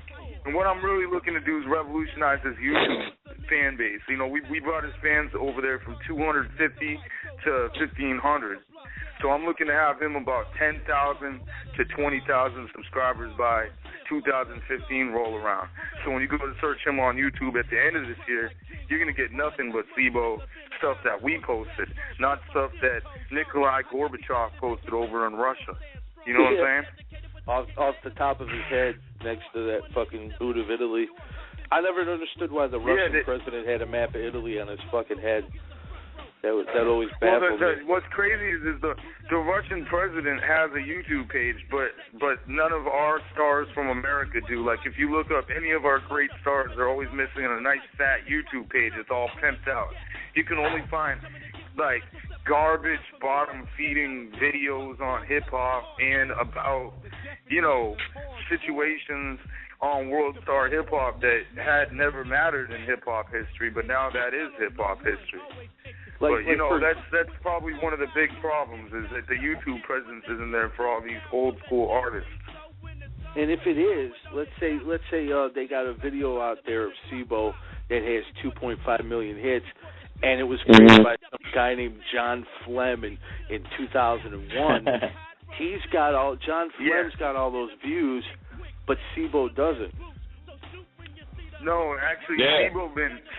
and what I'm really looking to do is revolutionize this YouTube fan base. You know, we brought his fans over there from 250 to 1,500. So I'm looking to have him about 10,000 to 20,000 subscribers by 2015 roll around. So when you go to search him on YouTube at the end of this year, you're going to get nothing but SIBO stuff that we posted, not stuff that Nikolai Gorbachev posted over in Russia. You know what I'm saying? Off the top of his head, next to that fucking boot of Italy. I never understood why the Russian president had a map of Italy on his fucking head. That always baffled me. What's crazy is the Russian president has a YouTube page, but none of our stars from America do. Like, if you look up any of our great stars, they're always missing a nice fat YouTube page. It's all pimped out. You can only find, like, garbage bottom-feeding videos on hip-hop and about, you know, situations on World Star Hip-Hop that had never mattered in hip-hop history, but now that is hip-hop history. But, you know, that's probably one of the big problems is that the YouTube presence isn't there for all these old-school artists. And if it is, let's say they got a video out there of SIBO that has 2.5 million hits, and it was created by some guy named John Flem in 2001. John Flem's got all those views, but SIBO doesn't. No, actually,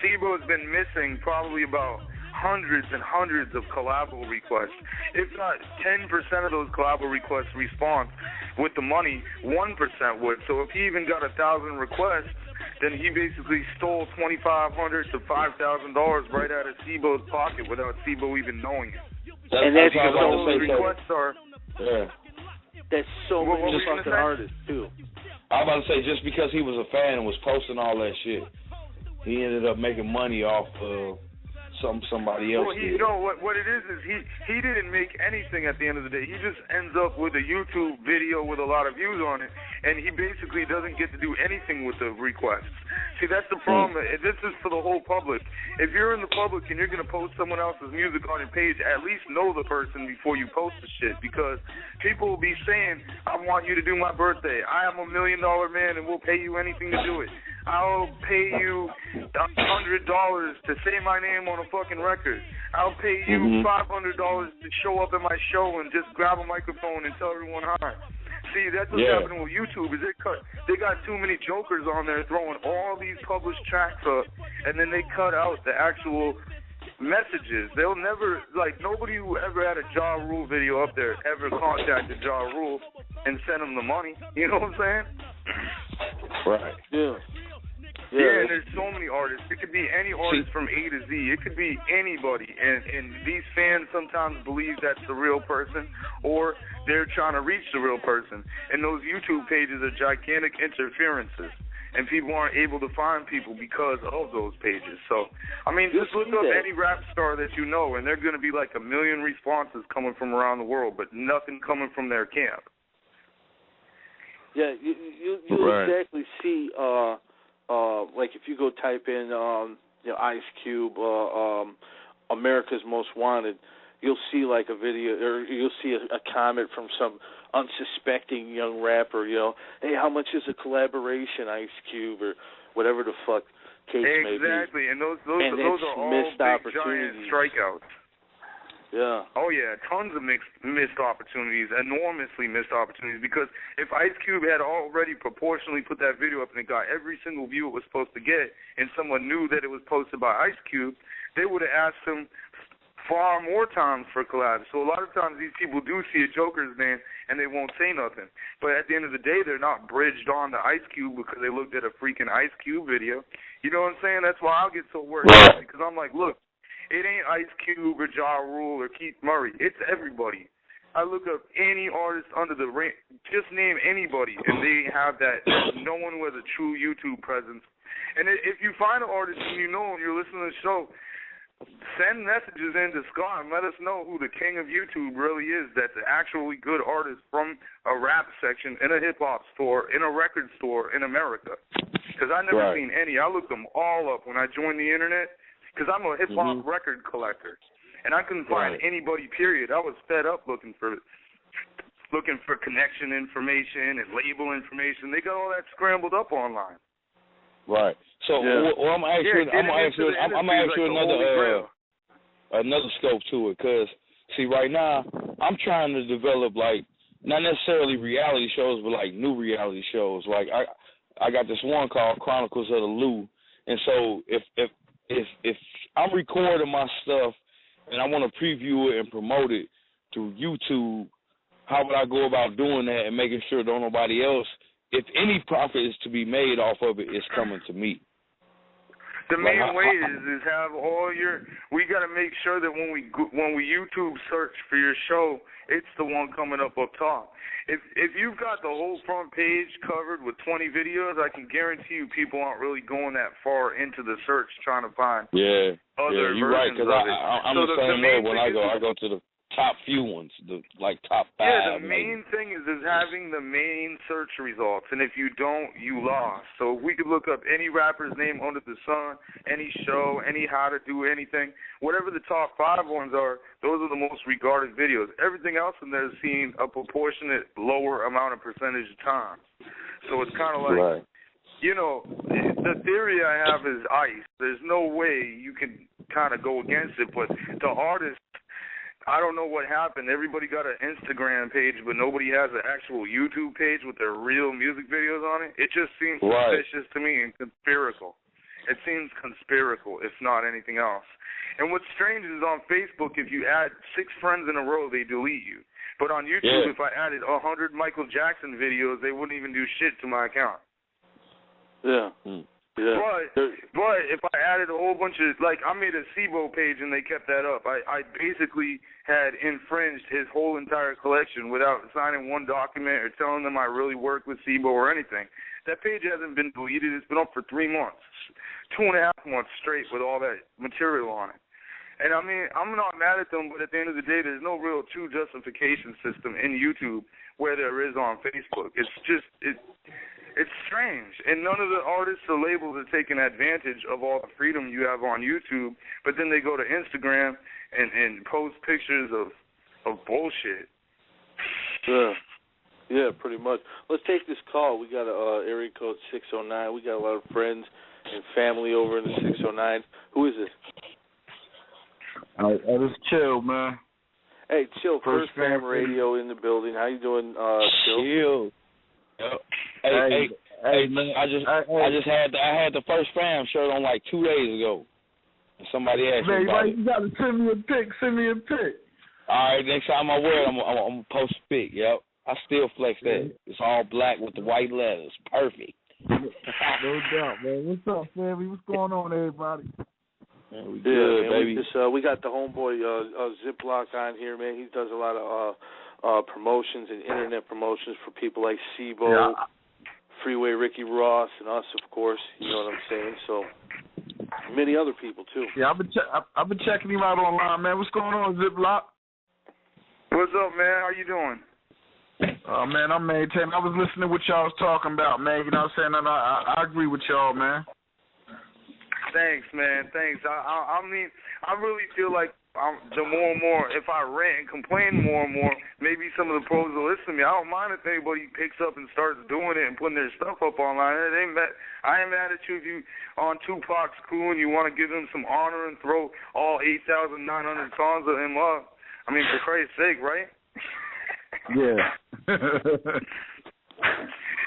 SIBO's been missing probably about hundreds and hundreds of collabo requests. If not 10% of those collabo requests respond with the money, 1% would. So if he even got 1,000 requests, then he basically stole $2,500 to $5,000 right out of SIBO's pocket without SIBO even knowing it. And that's because all those requests are. Yeah. That's so many fucking artists too. I was about to say, just because he was a fan and was posting all that shit, he ended up making money off of somebody else. Well, you know what it is he didn't make anything at the end of the day. He just ends up with a YouTube video with a lot of views on it, and he basically doesn't get to do anything with the requests. See, that's the problem. This is for the whole public. If you're in the public and you're going to post someone else's music on your page, at least know the person before you post the shit, because people will be saying, I want you to do my birthday. I am $1 million man and we'll pay you anything to do it. I'll pay you $100 to say my name on a fucking record. I'll pay you $500 to show up at my show and just grab a microphone and tell everyone hi. See, that's what's happening with YouTube. Is they got too many jokers on there throwing all these published tracks up, and then they cut out the actual messages. They'll never, like, nobody who ever had a Ja Rule video up there ever contacted Ja Rule and sent him the money. You know what I'm saying? Right. Yeah, and there's so many artists. It could be any artist from A to Z. It could be anybody. And these fans sometimes believe that's the real person, or they're trying to reach the real person. And those YouTube pages are gigantic interferences. And people aren't able to find people because of those pages. So, I mean, just look up any rap star that you know, and they're going to be like 1 million responses coming from around the world, but nothing coming from their camp. Yeah, you'll exactly see... like if you go type in, Ice Cube, America's Most Wanted, you'll see like a video, or you'll see a comment from some unsuspecting young rapper, hey, how much is a collaboration, Ice Cube, or whatever the fuck case may be. Exactly, and those are all big giant strikeouts. Yeah. Oh, yeah, tons of missed opportunities, enormously missed opportunities, because if Ice Cube had already proportionally put that video up and it got every single view it was supposed to get, and someone knew that it was posted by Ice Cube, they would have asked him far more times for collabs. So a lot of times these people do see a Joker's name and they won't say nothing. But at the end of the day, they're not bridged on to Ice Cube because they looked at a freaking Ice Cube video. You know what I'm saying? That's why I'll get so worked out, because I'm like, look, it ain't Ice Cube or Ja Rule or Keith Murray. It's everybody. I look up any artist under the ring. Just name anybody, and they have that. No one with a true YouTube presence. And if you find an artist and you know you're listening to the show, send messages in to Scott and let us know who the king of YouTube really is. That's an actually good artist from a rap section in a hip hop store, in a record store in America. Because I never seen any. I looked them all up when I joined the internet. Because I'm a hip hop record collector, and I couldn't find anybody. Period. I was fed up looking for connection information and label information. They got all that scrambled up online. Right. So I'm gonna ask you another scope to it, because see, right now I'm trying to develop, like, not necessarily reality shows, but like new reality shows. Like I got this one called Chronicles of the Lou, and so if I'm recording my stuff and I want to preview it and promote it through YouTube, how would I go about doing that and making sure that nobody else, if any profit is to be made off of it, is coming to me? The main way is have all your. We got to make sure that when we YouTube search for your show, it's the one coming up top. If you've got the whole front page covered with 20 videos, I can guarantee you people aren't really going that far into the search trying to find other you're right, because I'm the same way. When I go to the top few ones, the top 5. Yeah, the main thing is having the main search results, and if you don't, you lost. So if we could look up any rapper's name under the sun, any show, any how to do anything, whatever the top 5 ones are, those are the most regarded videos. Everything else in there is seeing a proportionate lower amount of percentage of time. So it's kind of like, you know, the theory I have is ice. There's no way you can kind of go against it, but the artists, I don't know what happened. Everybody got an Instagram page, but nobody has an actual YouTube page with their real music videos on it. It just seems suspicious to me and conspiracal. It seems conspiracal, if not anything else. And what's strange is on Facebook, if you add 6 friends in a row, they delete you. But on YouTube, if I added 100 Michael Jackson videos, they wouldn't even do shit to my account. Yeah. But if I added a whole bunch of, like, I made a SIBO page and they kept that up. I basically had infringed his whole entire collection without signing one document or telling them I really worked with SIBO or anything. That page hasn't been deleted. It's been up for 3 months, 2.5 months straight with all that material on it. And I mean, I'm not mad at them, but at the end of the day, there's no real true justification system in YouTube where there is on Facebook. It's just, it's strange, and none of the artists or labels are taking advantage of all the freedom you have on YouTube, but then they go to Instagram and post pictures of bullshit. Yeah, pretty much. Let's take this call. We got area code 609. We got a lot of friends and family over in the 609. Who is this? This is Chill, man. Hey, Chill, First Fam Radio in the building. How you doing, Chill? Hey, man! I had the First Fam shirt on like 2 days ago. And somebody asked me about it. You gotta send me a pic. All right, next time I wear it, I'm gonna post a pic. Yep, I still flex that. It's all black with the white letters. Perfect. No doubt, man. What's up, family? What's going on, everybody? Man, we good, baby. We got the homeboy Ziploc on here, man. He does a lot of promotions and internet promotions for people like SIBO, Freeway Ricky Ross, and us, of course. You know what I'm saying? So many other people too. Yeah, I've been checking him out online, man. What's going on, Ziploc? What's up, man? How you doing? Man, I'm maintaining. I was listening to what y'all was talking about, man. You know what I'm saying? And I agree with y'all, man. Thanks, man. Thanks. I mean, I really feel like the more and more, if I rant and complain more and more, maybe some of the pros will listen to me. I don't mind if anybody picks up and starts doing it and putting their stuff up online. I ain't mad at you if you on Tupac's crew and you want to give him some honor and throw all 8,900 songs of him up. I mean, for Christ's sake, right? Yeah.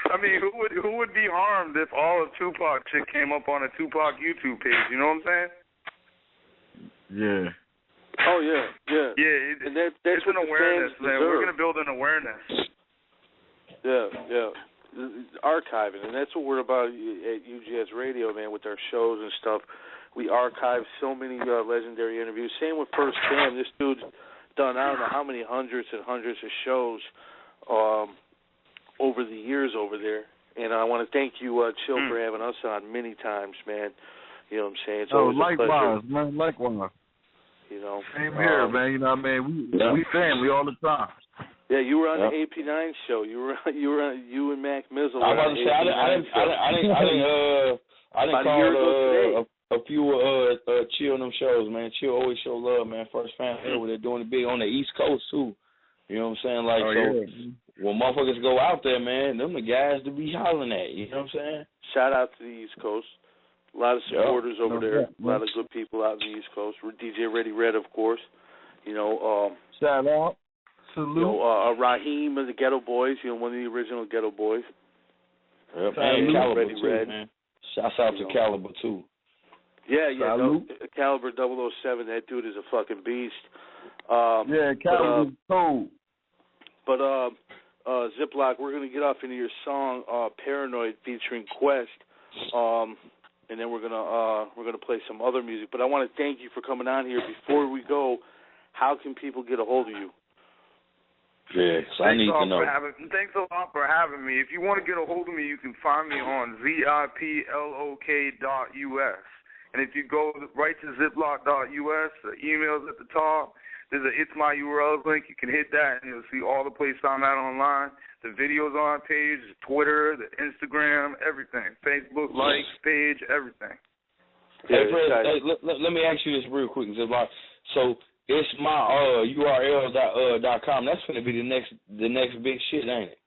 I mean, who would be harmed if all of Tupac shit came up on a Tupac YouTube page? You know what I'm saying? Yeah. Oh yeah. Yeah. And that's it's an awareness, man. Deserve. We're gonna build an awareness. Yeah. Archiving, and that's what we're about at UGS Radio, man. With our shows and stuff, we archive so many legendary interviews. Same with First Fam. This dude done I don't know how many hundreds and hundreds of shows over the years over there. And I want to thank you, Chill, for having us on many times, man. You know what I'm saying? It's always a pleasure. Likewise, man, likewise. You know, same here, man. You know what I mean? We family all the time. Yeah, you were on the AP9 show. You and Mac Mizzle. I was about to say I didn't call a few Chill on them shows, man. Chill always show love, man. First fan here where they're doing it big on the East Coast too. You know what I'm saying? Like when motherfuckers go out there, man, them the guys to be hollering at. You know what I'm saying? Shout out to the East Coast. A lot of supporters over there. A lot of good people out in the East Coast. DJ Ready Red, of course. You know. Shout out. Salute. You know, Raheem of the Ghetto Boys. You know, one of the original Ghetto Boys. Yep. And Caliber too, Red. Man. Shouts out to Caliber too. Yeah. Caliber 007. That dude is a fucking beast. Caliber's cold. But Ziploc, we're gonna get off into your song "Paranoid" featuring Quest, and then we're gonna play some other music. But I want to thank you for coming on here. Before we go, how can people get a hold of you? Yeah, I need to know. Thanks a lot for having me. If you want to get a hold of me, you can find me on ziplok.us. And if you go right to ziploc.us, the email's at the top. There's a It's My URLs link. You can hit that, and you'll see all the places I'm at online. The videos on our page, Twitter, the Instagram, everything. Facebook likes page, everything. Hey, Fred, let me ask you this real quick, Ziploc. So it's my URL.com. That's going to be the next big shit, ain't it?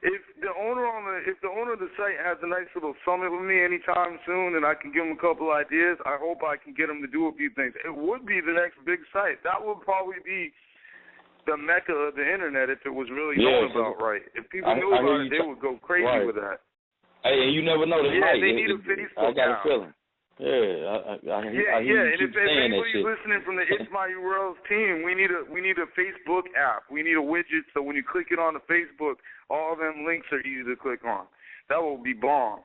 If the owner of the site has a nice little summit with me anytime soon, and I can give him a couple ideas, I hope I can get him to do a few things. It would be the next big site. That would probably be the mecca of the internet if it was really known about right. If people knew about it, they would go crazy with that. Hey, and you never know. They need a Facebook I got a feeling. Yeah, I hear you keep saying that shit. If anybody's listening from the It's My URLs team, we need a Facebook app. We need a widget so when you click it on the Facebook, all them links are easy to click on. That will be bomb.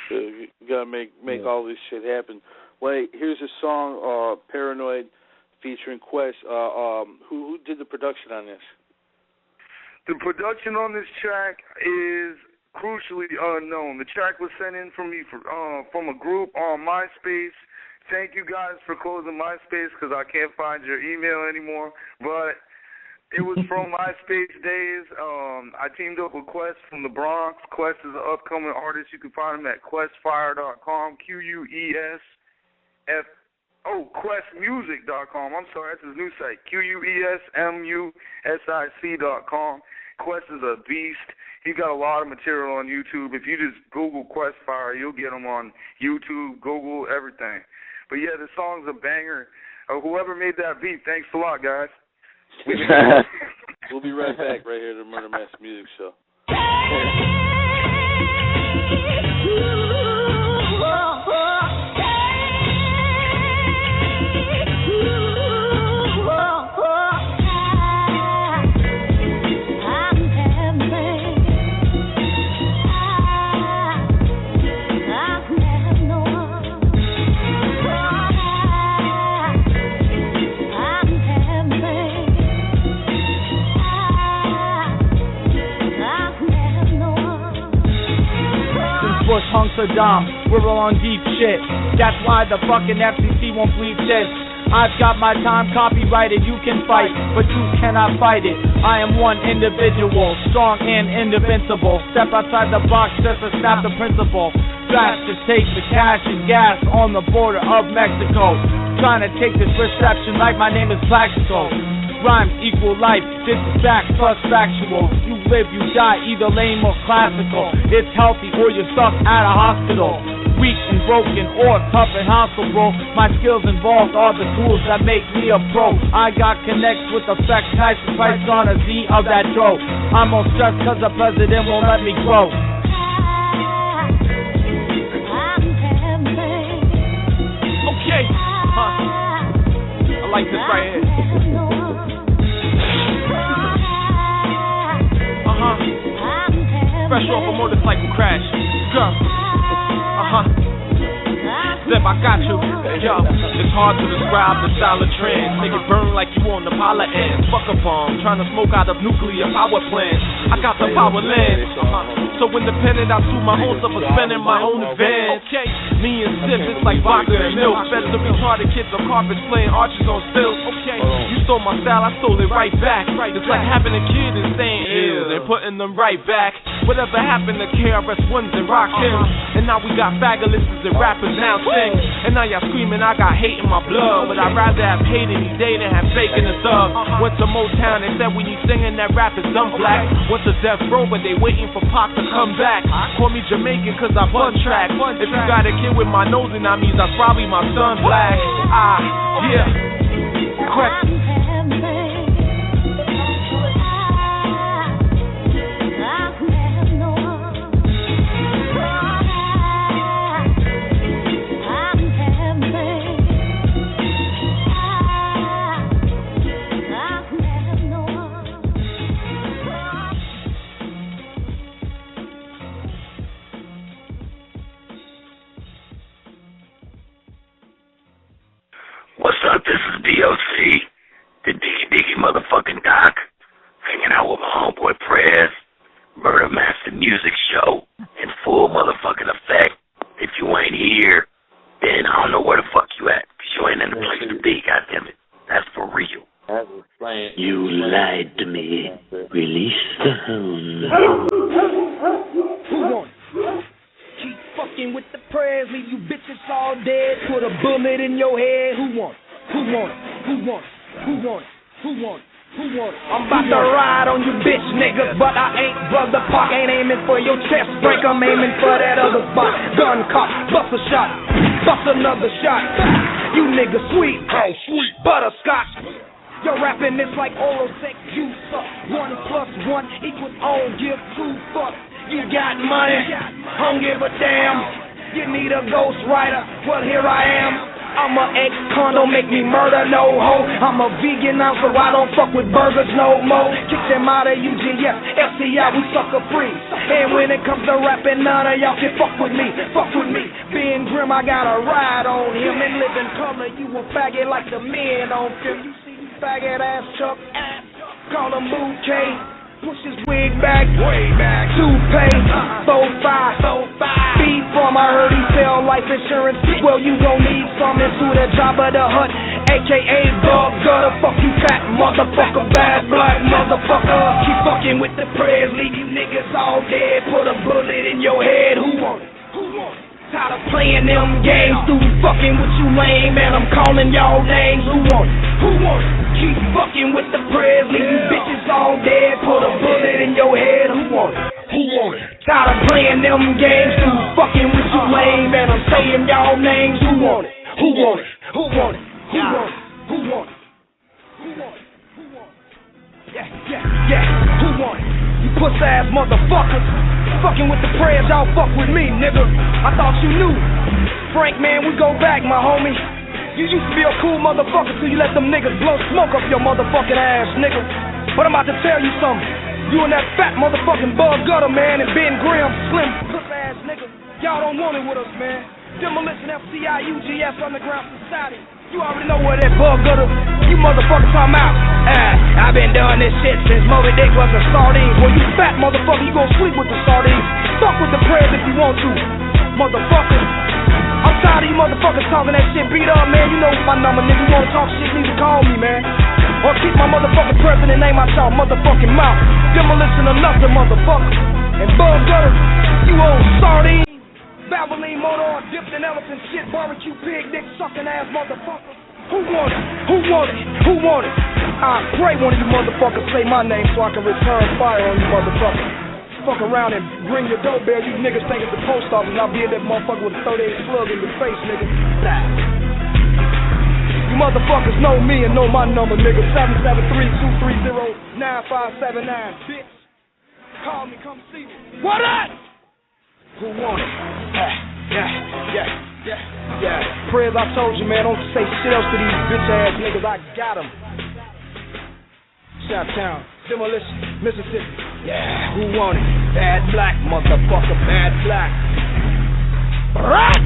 You gotta make all this shit happen. Wait, here's a song, "Paranoid" featuring Quest. Who did the production on this? The production on this track is crucially unknown. The track was sent in from me from a group on MySpace. Thank you guys for closing MySpace because I can't find your email anymore. But it was from MySpace days. I teamed up with Quest from the Bronx. Quest is an upcoming artist. You can find him at questfire.com. Questmusic.com. I'm sorry, that's his new site. QUESMUSIC.com. Quest is a beast. He got a lot of material on YouTube. If you just Google Questfire, you'll get him on YouTube, Google, everything. But yeah, the song's a banger. Whoever made that beat, thanks a lot, guys. We'll be right back right here at the Murder Master Music Show. Hung Saddam, we're all on deep shit. That's why the fucking FCC won't bleep this. I've got my time copyrighted, you can fight, but you cannot fight it. I am one individual, strong and invincible. Step outside the box just to snap the principle. Fast to take the cash and gas on the border of Mexico. Trying to take this reception like my name is Plaxico. Rhymes equal life, this is fact plus factual. You live, you die, either lame or classical. It's healthy or you're stuck at a hospital. Weak and broken or tough and hostile, bro. My skills involved are the tools that make me a pro. I got connects with effects, nice and price on a Z of that dough. I'm on stress cause the president won't let me grow. Okay, I like this right here. Fresh off a motorcycle crash. Girl. Zeb, I got you. Yo, it's hard to describe the style of trance. Make it burn like you on the polar ends. Fuck a bomb, trying to smoke out of nuclear power plants. I got the power lens. So independent, I sue my own self for spending my own advance. Okay, me and Sip, it's like vodka and milk. Fed to retarded kids on carpets playing arches on stilts. Okay, you stole my style, I stole it right back. It's like having a kid and saying ew, then putting them right back. Whatever happened to KRS-Ones and Rock hymns? And now we got fagolists and rappers now sing. And now y'all screaming I got hate in my blood, but I'd rather have hate any day than have fake in the thug. Went to Motown, they said when you singing that rap is dumb black. Went to Death Row, but they waiting for Pac to come back. Call me Jamaican cause I bun track. If you got a kid with my nose and that means that's probably my son black. Yeah. Correct. What's up? This is DOC, the Diggy motherfucking Doc, hanging out with my homeboy Prez, Murder Master Music Show, in full motherfucking effect. If you ain't here, then I don't know where the fuck you at, because you ain't in the place to be, goddammit. That's for real. You lied to me. Release the hound. Who won? Keep fucking with the prayers, leave you bitches all dead. Put a bullet in your head. Who won? Who won? Who won? Who won? Who won? Who won? I'm about to ride on you bitch niggas, but I ain't Brother Park. Ain't aiming for your chest break, I'm aiming for that other spot. Gun cock, bust a shot, bust another shot. You niggas sweet, oh sweet, butterscotch. You're rapping this like oral sex, you suck. 1 + 1 equals don't give 2 fucks. You got money, don't give a damn. You need a ghost writer, well here I am. I'm a ex-con, don't make me murder no hoe. I'm a vegan now, so I don't fuck with burgers no more. Kick them out of UGF, FCI, we sucker free. And when it comes to rapping, none of y'all can fuck with me. Fuck with me, being grim, I got a ride on him. And live in color, you a faggot like the men on film. You see you faggot ass Chuck ass, call him Bouquet. Push his wig back, way back. Toupee, 4-5. Beat from, I heard he sell life insurance. Well, you gon' need some into the job of the hut, aka dog gutter. Fuck you fat motherfucker, bad black motherfucker. Keep fucking with the prayers, leave you niggas all dead. Put a bullet in your head, who want it? Who want it? Tired of playing them games, through fucking with you lame, man, I'm calling y'all names. Who want it? Who want it? Keep fucking with the prayers, leave you bitches all dead. Put a bullet in your head, who want it? Who want it? Tired of playing them games, through fucking with you lame, man, I'm saying y'all names. Who want it? Who want it? Who want it? Who want it? Who want it? Who want it? Who want it? Yeah, who want it? You puss ass motherfuckers. Fucking with the prayers, y'all fuck with me, nigga. I thought you knew. Frank, man, we go back, my homie. You used to be a cool motherfucker till you let them niggas blow smoke up your motherfucking ass, nigga. But I'm about to tell you something. You and that fat motherfucking Bug Gutter, man, and Ben Grimm, slim puss ass nigga. Y'all don't want it with us, man. Demolition, FCI, UGS, Underground Society. You already know where that Bug Gutter, you motherfuckers talking about. I've been doing this shit since Moby Dick was a sardine. Well, you fat motherfucker, you gon' sleep with the sardines. Fuck with the prayers if you want to, motherfucker. I'm tired of you motherfuckers talking that shit, beat up, man. You know my number, nigga. You wanna talk shit, need to call me, man. Or keep my motherfucking president name out y'all motherfucking mouth. Demolition or nothing, motherfucker. And Bug Gutter, you old sardine. Valvoline motor, dipped in elephant shit, barbecue pig, dick sucking ass motherfucker. Who want it? Who want it? Who want it? I pray one of you motherfuckers say my name so I can return fire on you motherfuckers. Fuck around and bring your doorbell, you niggas think it's the post office, and I'll be in that motherfucker with a 38 slug in your face, nigga. You motherfuckers know me and know my number, nigga. 773-230-9579, bitch. Call me, come see me. What up? Who want it? Yeah. Prayers, I told you, man, don't say shit else to these bitch ass niggas. I got them. Shoptown, Demolition, Mississippi. Yeah, who want it? Bad black, motherfucker, bad black. Right?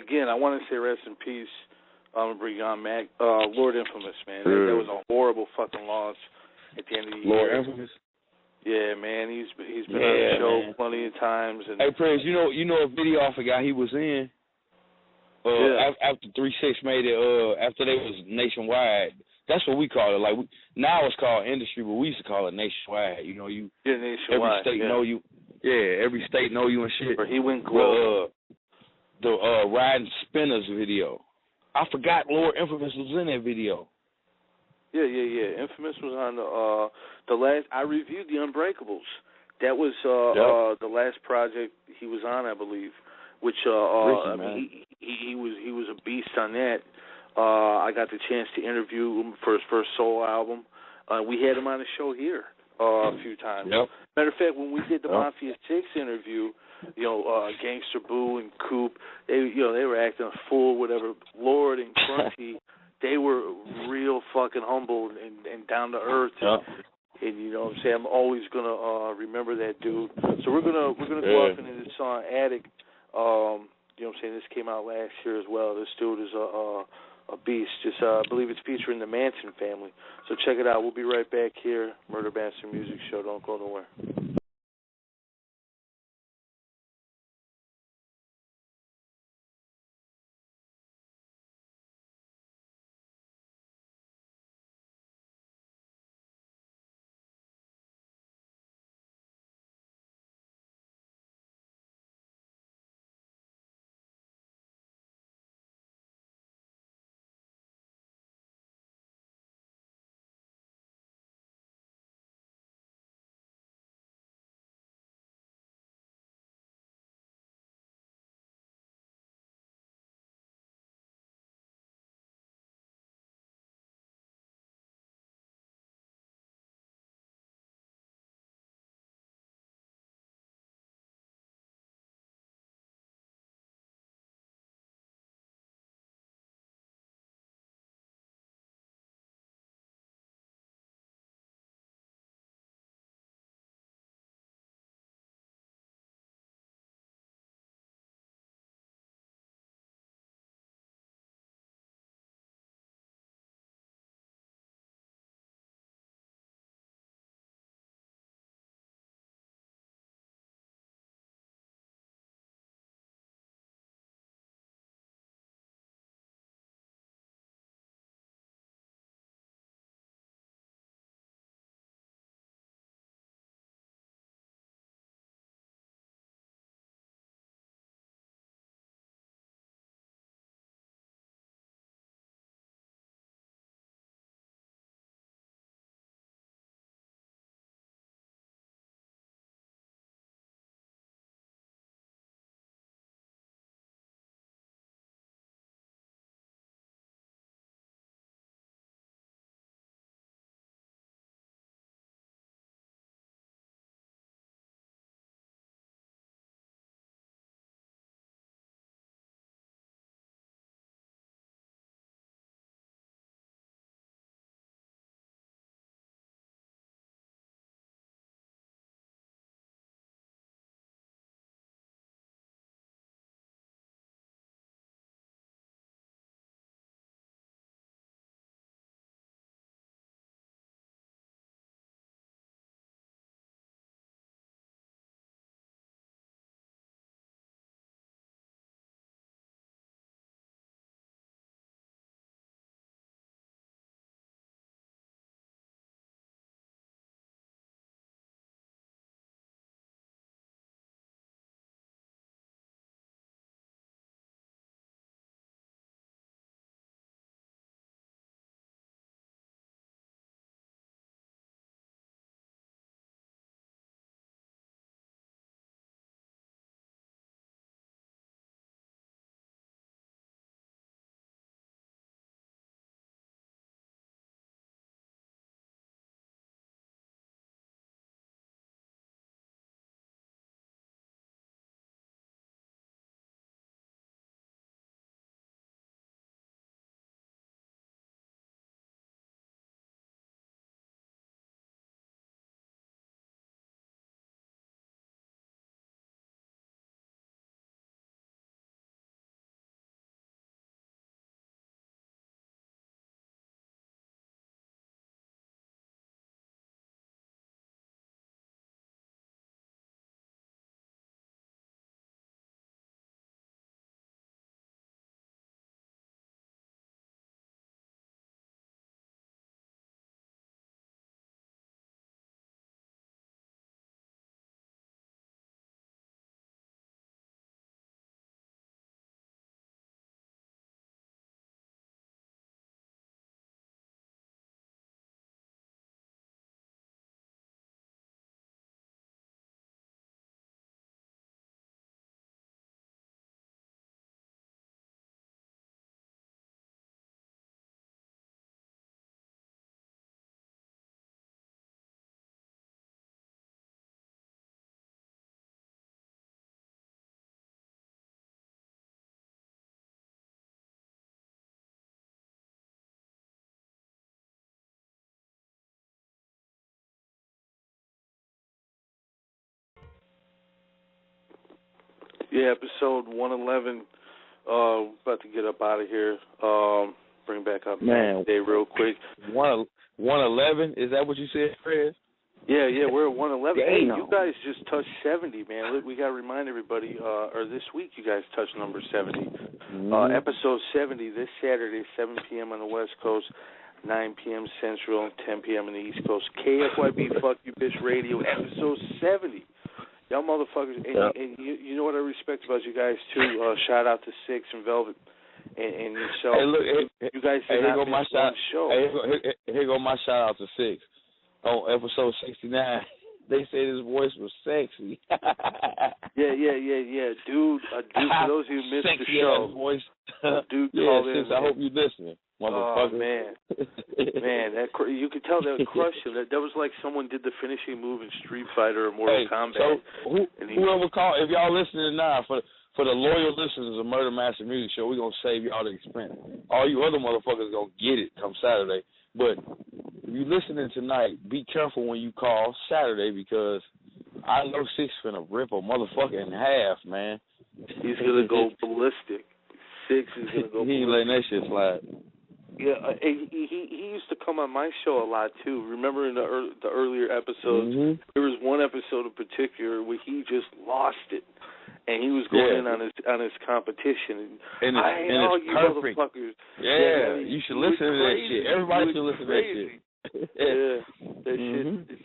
again, I want to say rest in peace, Breon Mac, Lord Infamous, man. That was a horrible fucking loss at the end of the Lord year. Infamous. Yeah, man, he's been on the show plenty of times. And hey, Prince, you know a video I forgot he was in. After 3-6 made it, after they was nationwide. That's what we call it. Like now it's called industry, but we used to call it nationwide. You know, nationwide. Every state know you. Yeah, every state know you and shit. Or he went global. The Riding Spinners video. I forgot Lord Infamous was in that video. Yeah. Infamous was on the last. I reviewed the Unbreakables. That was the last project he was on, I believe. Which Ricky, he was a beast on that. I got the chance to interview him for his first solo album. We had him on the show here a few times. Yep. Matter of fact, when we did the Mafia 6 interview, Gangster Boo and Coop, they were acting a fool, whatever. Lord and Crunchy, they were real fucking humble and down to earth. Yep. And you know what I'm saying? I'm always gonna remember that dude. So we're gonna go off into this song Attic. You know what I'm saying? This came out last year as well. This dude is a beast. Just I believe it's featuring the Manson family. So check it out. We'll be right back here. Murder Bastard Music Show. Don't go nowhere. Yeah, episode 111. About to get up out of here. Bring back up today real quick. 111? Is that what you said, Fred? Yeah, we're at 111. Damn. Hey, you guys just touched 70, man. We got to remind everybody, or this week you guys touched number 70. Episode 70 this Saturday, 7 p.m. on the West Coast, 9 p.m. Central, 10 p.m. on the East Coast. KFYB Fuck You Bitch Radio, episode 70. Y'all motherfuckers, and you know what I respect about you guys, too. Shout out to Six and Velvet and yourself. Hey, look, you guys did not miss one show. Here go my shout out to Six. On episode 69, they said his voice was sexy. Yeah. Dude, for those of you who missed sexy the show, voice. Dude called in. Six, I hope you're listening, motherfucker. Oh, man. You could tell that crushed him. That was like someone did the finishing move in Street Fighter or Mortal Kombat. So whoever called, if y'all listening now, for the loyal listeners of Murder Master Music Show, we're going to save y'all the expense. All you other motherfuckers going to get it come Saturday. But if you listening tonight, be careful when you call Saturday because I know Six finna rip a motherfucker in half, man. He's going to go ballistic. Six is going to go ballistic. He ain't letting that shit slide. Yeah, he used to come on my show a lot, too. Remember in the earlier episodes, there was one episode in particular where he just lost it. And he was going in on his competition. And all you perfect. Motherfuckers. Yeah, you should listen to that shit. Everybody should listen to that shit. That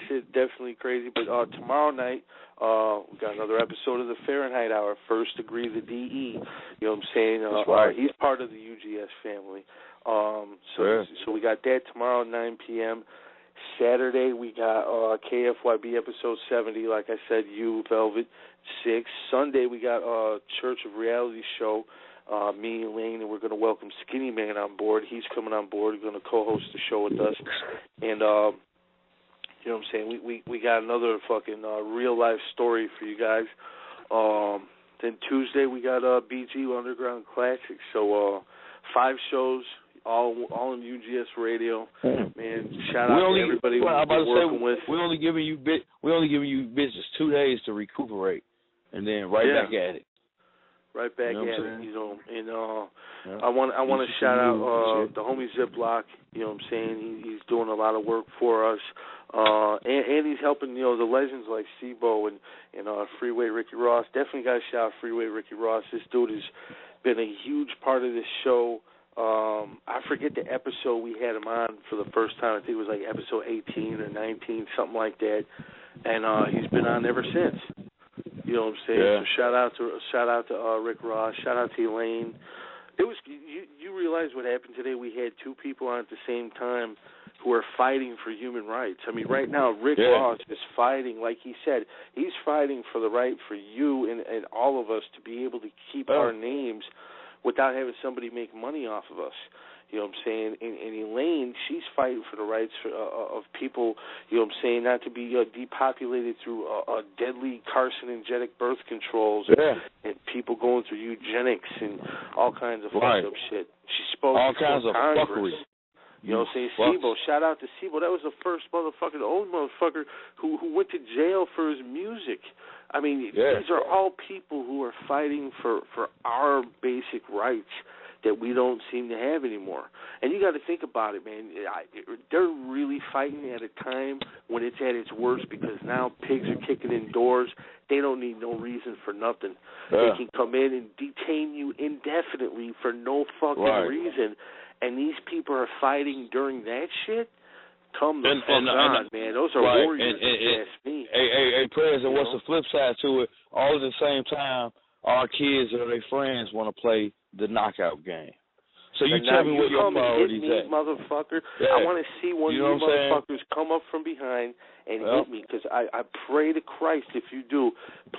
shit definitely crazy. But tomorrow night, we got another episode of the Fahrenheit Hour, First Degree, the DE. You know what I'm saying? That's right. He's part of the UGS family. So we got that tomorrow at 9 p.m. Saturday, we got KFYB episode 70, like I said, you, Velvet, 6. Sunday, we got Church of Reality show, me and Lane, and we're going to welcome Skinny Man on board. He's coming on board. He's going to co-host the show with us. And, you know what I'm saying, we got another fucking real-life story for you guys. Then Tuesday, we got BG Underground Classics. So 5 shows. All on UGS Radio, man. Shout out to everybody we're working with. We're only giving you bitches 2 days to recuperate, and then back at it. Right back at it, you know. And I want to shout out the homie Ziploc. You know what I'm saying? He's doing a lot of work for us, and he's helping the legends like Sibo and Freeway Ricky Ross. Definitely got to shout out Freeway Ricky Ross. This dude has been a huge part of this show. I forget the episode we had him on for the first time. I think it was like episode 18 or 19, something like that. And he's been on ever since. You know what I'm saying? Yeah. So shout out to Rick Ross. Shout out to Elaine. It was you realize what happened today? We had 2 people on at the same time who are fighting for human rights. I mean, right now Rick Ross is fighting, like he said, he's fighting for the right for you and all of us to be able to keep our names without having somebody make money off of us. You know what I'm saying? And Elaine, she's fighting for the rights of people, you know what I'm saying, not to be depopulated through deadly carcinogenic birth controls and people going through eugenics and all kinds of fucked up shit. She spoke all kinds of Congress. fuckery. You know what I'm saying? Sibo, shout out to Sibo. That was the first old motherfucker who went to jail for his music. I mean, these are all people who are fighting for our basic rights that we don't seem to have anymore. And you got to think about it, man. They're really fighting at a time when it's at its worst because now pigs are kicking in doors. They don't need no reason for nothing. They can come in and detain you indefinitely for no fucking reason. And these people are fighting during that shit? Come the fuck on, man. Those are warriors, if you ask me. Hey, President, what's the flip side to it? All at the same time, our kids or their friends want to play the knockout game. So you tell me what your priorities at. Motherfucker. I want to see one of you motherfuckers come up from behind and hit me, because I pray to Christ if you do,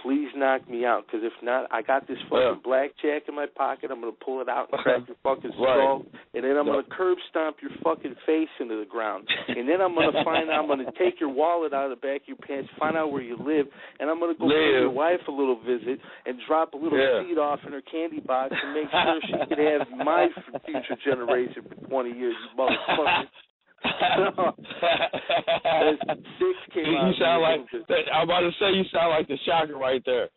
please knock me out, because if not, I got this fucking blackjack in my pocket. I'm going to pull it out and crack your fucking skull, and then I'm going to curb stomp your fucking face into the ground, and then I'm going to take your wallet out of the back of your pants, find out where you live, and I'm going to go give your wife a little visit and drop a little seed off in her candy box and make sure she could have my future generation for 20 years, you motherfucker. You sound like I'm about to say, you sound like the Shocker right there.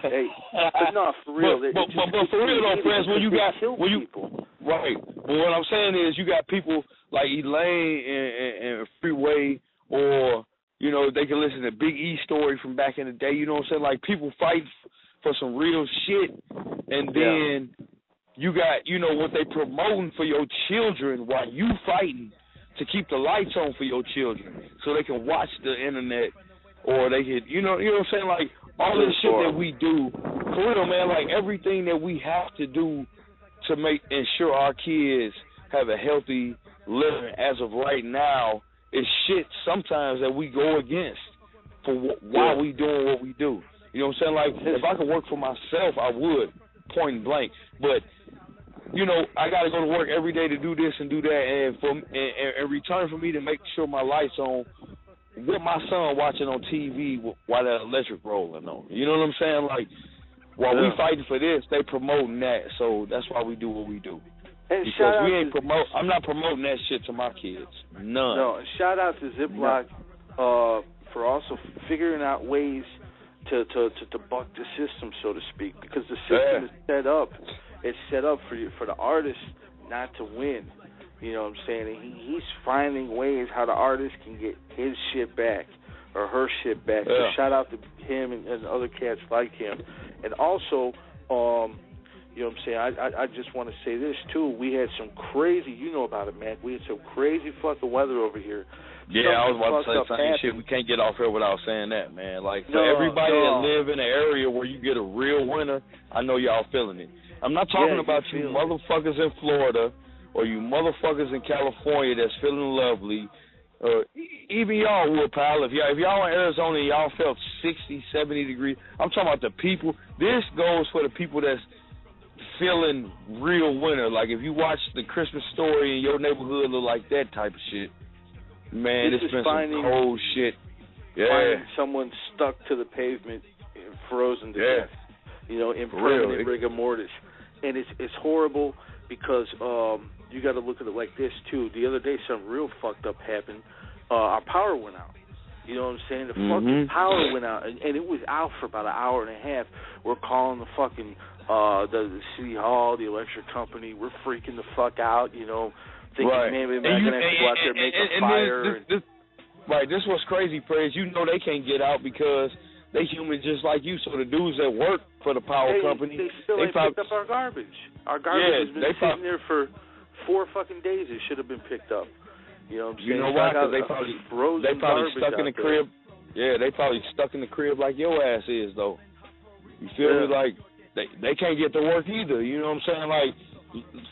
Hey, but no, for real. But for real though, friends, when you got right. But what I'm saying is, you got people like Elaine and Freeway, or you know, they can listen to Big E story from back in the day. You know what I'm saying? Like people fight for some real shit, and then you got, you know, what they promoting for your children while you fighting to keep the lights on for your children, so they can watch the internet, or they can, you know what I'm saying? Like all this shit that we do, for real, man. Like everything that we have to do to ensure our kids have a healthy living as of right now is shit sometimes that we go against for why we doing what we do. You know what I'm saying? Like if I could work for myself, I would, point blank. But you know, I got to go to work every day to do this and do that, and in return for me to make sure my lights on, with my son watching on TV while that electric rolling on. You know what I'm saying? Like, while we fighting for this, they promoting that. So that's why we do what we do. And because I'm not promoting that shit to my kids. None. No, shout out to Ziploc for also figuring out ways to buck the system, so to speak, because the system is set up. It's set up for the artist not to win. You know what I'm saying? And he's finding ways how the artist can get his shit back or her shit back. So shout out to him and other cats like him. And also, you know what I'm saying, I just want to say this, too. We had some crazy, you know about it, man. We had some crazy fucking weather over here. Yeah, I was about to say same shit. We can't get off here without saying that, man. Like, for everybody that live in an area where you get a real winter, I know y'all feeling it. I'm not talking about you motherfuckers in Florida or you motherfuckers in California that's feeling lovely, or even y'all, pal. If y'all in Arizona and y'all felt 60, 70 degrees, I'm talking about the people. This goes for the people that's feeling real winter. Like if you watch the Christmas Story in your neighborhood, look like that type of shit. Man, it's been some cold shit. Finding someone stuck to the pavement, frozen to death. You know, in permanent rigor mortis. And it's horrible because you got to look at it like this, too. The other day, something real fucked up happened. Our power went out. You know what I'm saying? The fucking power went out. And it was out for about an hour and a half. We're calling the fucking the city hall, the electric company. We're freaking the fuck out, you know, thinking, man, we're going to have to go out there and make a fire. This was crazy, Praise. You know they can't get out because they human just like you. So the dudes that work for the power company, they still ain't picked up our garbage. Our garbage has been sitting there for 4 fucking days. It should have been picked up. You know what I'm saying? You know why? Because they probably stuck in the crib. Yeah, they probably stuck in the crib like your ass is, though. You feel me? Like they can't get to work either. You know what I'm saying? Like,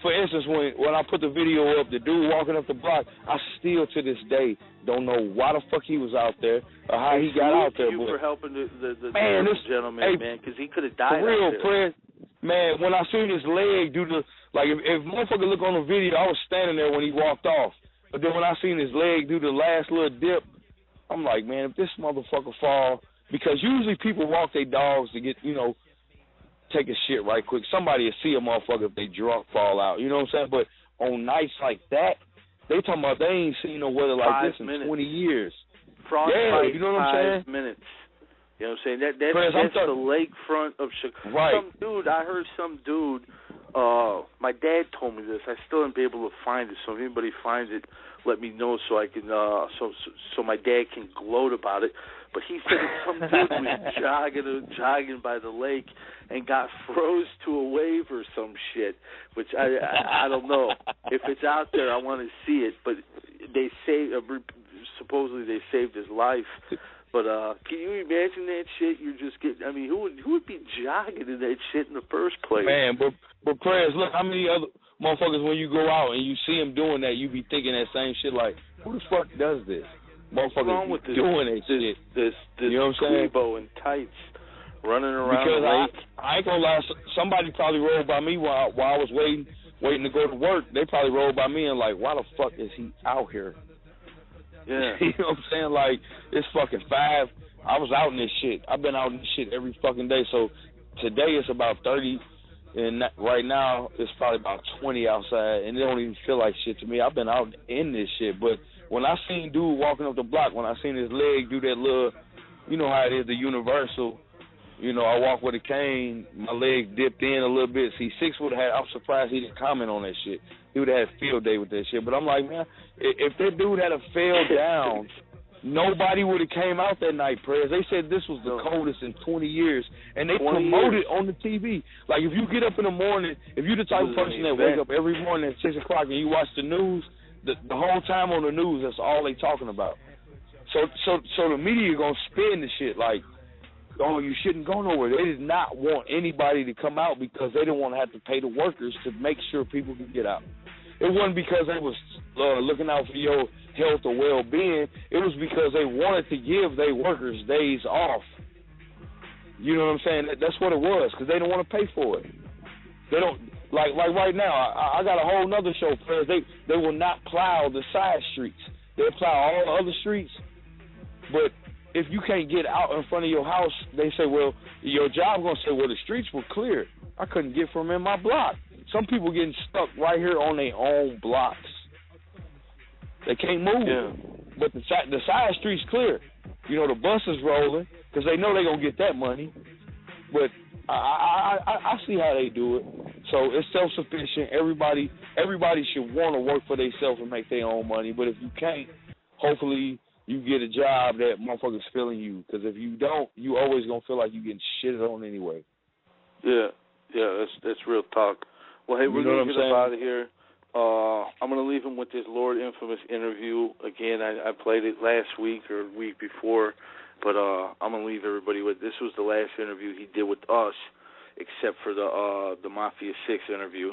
for instance, when I put the video up, the dude walking up the block, I still to this day don't know why the fuck he was out there or how he got out there. You for helping the man, gentleman, man, because he could have died. For real, out there. Fred, man. When I seen his leg do the if motherfucker look on the video, I was standing there when he walked off. But then when I seen his leg do the last little dip, I'm like, man, if this motherfucker fall, because usually people walk their dogs to get, you know, take a shit right quick. Somebody will see a motherfucker if they drunk fall out. You know what I'm saying? But on nights like that, they talking about they ain't seen no weather like this in 20 years. Frostbite, you know what I'm saying? 5 minutes. You know what I'm saying? That's the lakefront of Chicago. Right. I heard some dude, my dad told me this. I still haven't been able to find it, so if anybody finds it, let me know so I can, so my dad can gloat about it. But he said that some dude was jogging by the lake and got froze to a wave or some shit, which I don't know. If it's out there, I want to see it. But they supposedly they saved his life. But can you imagine that shit? You're just getting. I mean, who would be jogging in that shit in the first place? Man, but prayers. Look, how many other motherfuckers when you go out and you see them doing that, you be thinking that same shit. Like, who the fuck does this? Motherfuckers with doing that shit. This you know what I'm saying? Quebo and tights running around because the lake. I ain't gonna lie. Somebody probably rolled by me while I was waiting to go to work. They probably rolled by me and like, why the fuck is he out here? Yeah. You know what I'm saying? Like, it's fucking 5. I was out in this shit. I've been out in this shit every fucking day. So today it's about 30, and right now it's probably about 20 outside, and it don't even feel like shit to me. I've been out in this shit. But when I seen dude walking up the block, when I seen his leg do that little, you know how it is, the universal, You know, I walk with a cane, my leg dipped in a little bit. See, Six would have had, I'm surprised he didn't comment on that shit. He would have had field day with that shit. But I'm like, man, if that dude had a fell down, nobody would have came out that night, Prez. They said this was the coldest in 20 years, and they promoted on the TV. Like, if you get up in the morning, if you're the type of person that wake up every morning at 6 o'clock and you watch the news, the whole time on the news, that's all they talking about. So the media gonna spin the shit like, oh, you shouldn't go nowhere. They did not want anybody to come out because they didn't want to have to pay the workers to make sure people could get out. It wasn't because they was looking out for your health or well-being. It was because they wanted to give their workers days off. You know what I'm saying? That's what it was, because they don't want to pay for it. They don't, like right now, I got a whole nother show, players. They will not plow the side streets. They'll plow all the other streets, but if you can't get out in front of your house, they say, well, your job going to say, well, the streets were clear. I couldn't get from in my block. Some people getting stuck right here on their own blocks. They can't move. Yeah. But the side street's clear. You know, the bus is rolling because they know they're going to get that money. But I see how they do it. So it's self-sufficient. Everybody should want to work for themselves and make their own money. But if you can't, hopefully you get a job that motherfuckers feeling you. Because if you don't, you always going to feel like you're getting shitted on anyway. Yeah, that's real talk. Well, hey, we're going to get up out of here. I'm going to leave him with this Lord Infamous interview. Again, I played it last week or week before, but I'm going to leave everybody with this was the last interview he did with us, except for the Mafia 6 interview.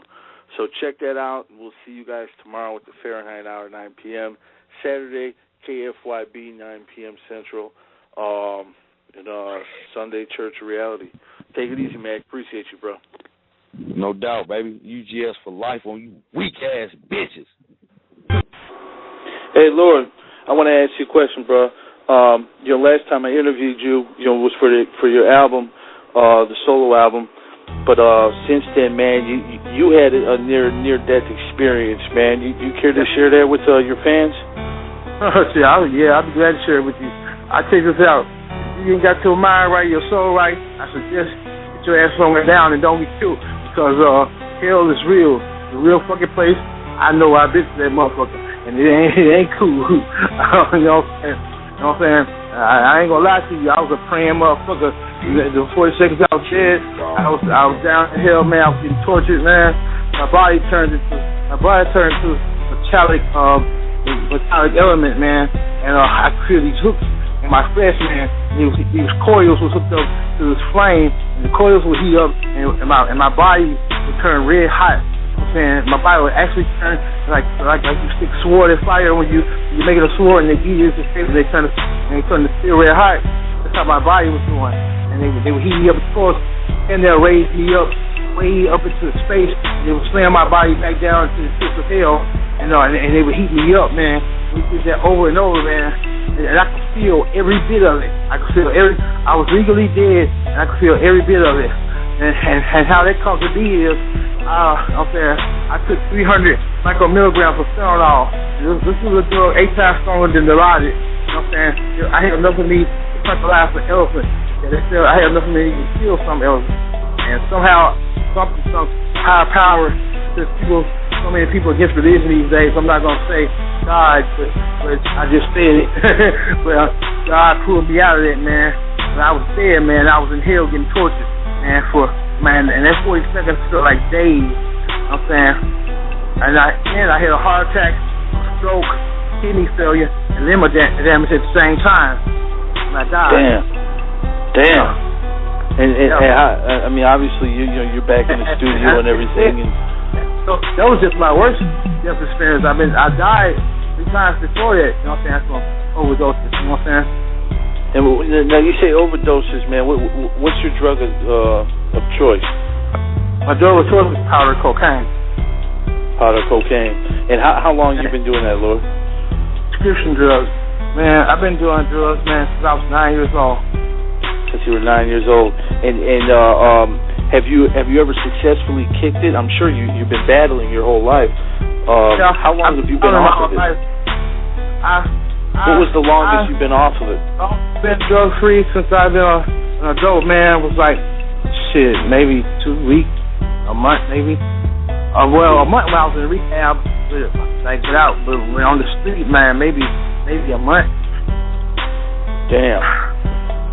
So check that out. We'll see you guys tomorrow at the Fahrenheit Hour, 9 p.m. Saturday, KFYB, 9 p.m. Central, and Sunday, Church of Reality. Take it easy, man. Appreciate you, bro. No doubt, baby. UGS for life on you weak-ass bitches. Hey, Lord, I want to ask you a question, bro. Last time I interviewed you, was for your album, the solo album. But since then, man, you had a near-death experience, man. You care to share that with your fans? I'll be glad to share it with you. I'll take this out. If you ain't got your mind right, your soul right, I suggest get your ass somewhere down and don't be killed. Because hell is real. It's a real fucking place. I know I've been to that motherfucker. And it ain't cool. You know what I'm saying? I ain't gonna lie to you. I was a praying motherfucker. The 40 seconds I was dead, I was down in hell, man. I was getting tortured, man. My body turned into metallic element, man. And I created these hooks in my flesh, man. These coils was hooked up to this flame, and the coils would heat up, and my body would turn red hot. And my body would actually turn like you stick sword in fire when you make it a sword, and they beat it into space, and they turn to steel red hot. That's how my body was doing, and they would heat me up, of course, and they'll raise me up way up into space. And they would slam my body back down to the pits of hell, and they would heat me up, man. We did that over and over, man. And I could feel every bit of it. I was legally dead, and I could feel every bit of it. And how that comes to be is, I'm saying, I took 300 micromilligrams of Serenol. This is a drug 8 times stronger than Dilaudid. You know what I'm saying? I had enough of me to tranquilize an elephant. I had enough of me to kill some elephant. And somehow, some higher power, so many people against religion these days, I'm not going to say God, but I just said it. Well, God pulled me out of that, man. When I was dead, man, I was in hell getting tortured, man, and that 40 seconds felt like days. You know what I'm saying? And I had a heart attack, stroke, kidney failure, and liver damage at the same time. And I died. Damn. I mean, obviously, you're back in the studio and everything. So that was just my worst death experience. I died 3 times before that. You know what I'm saying? From overdoses. You know what I'm saying? And now you say overdoses, man. What's your drug of choice? My drug of choice is powder cocaine. Powder cocaine. And how long you been doing that, Lord? Prescription drugs. Man, I've been doing drugs, man, since I was 9 years old. Since you were 9 years old. And have you ever successfully kicked it? I'm sure you've been battling your whole life. How long have you been off of it? What was the longest you've been off of it? I've been drug free since I've been when I drove, man, was like, shit, maybe 2 weeks, a month maybe. A month when I was in rehab, but when on the street, man, maybe a month. Damn.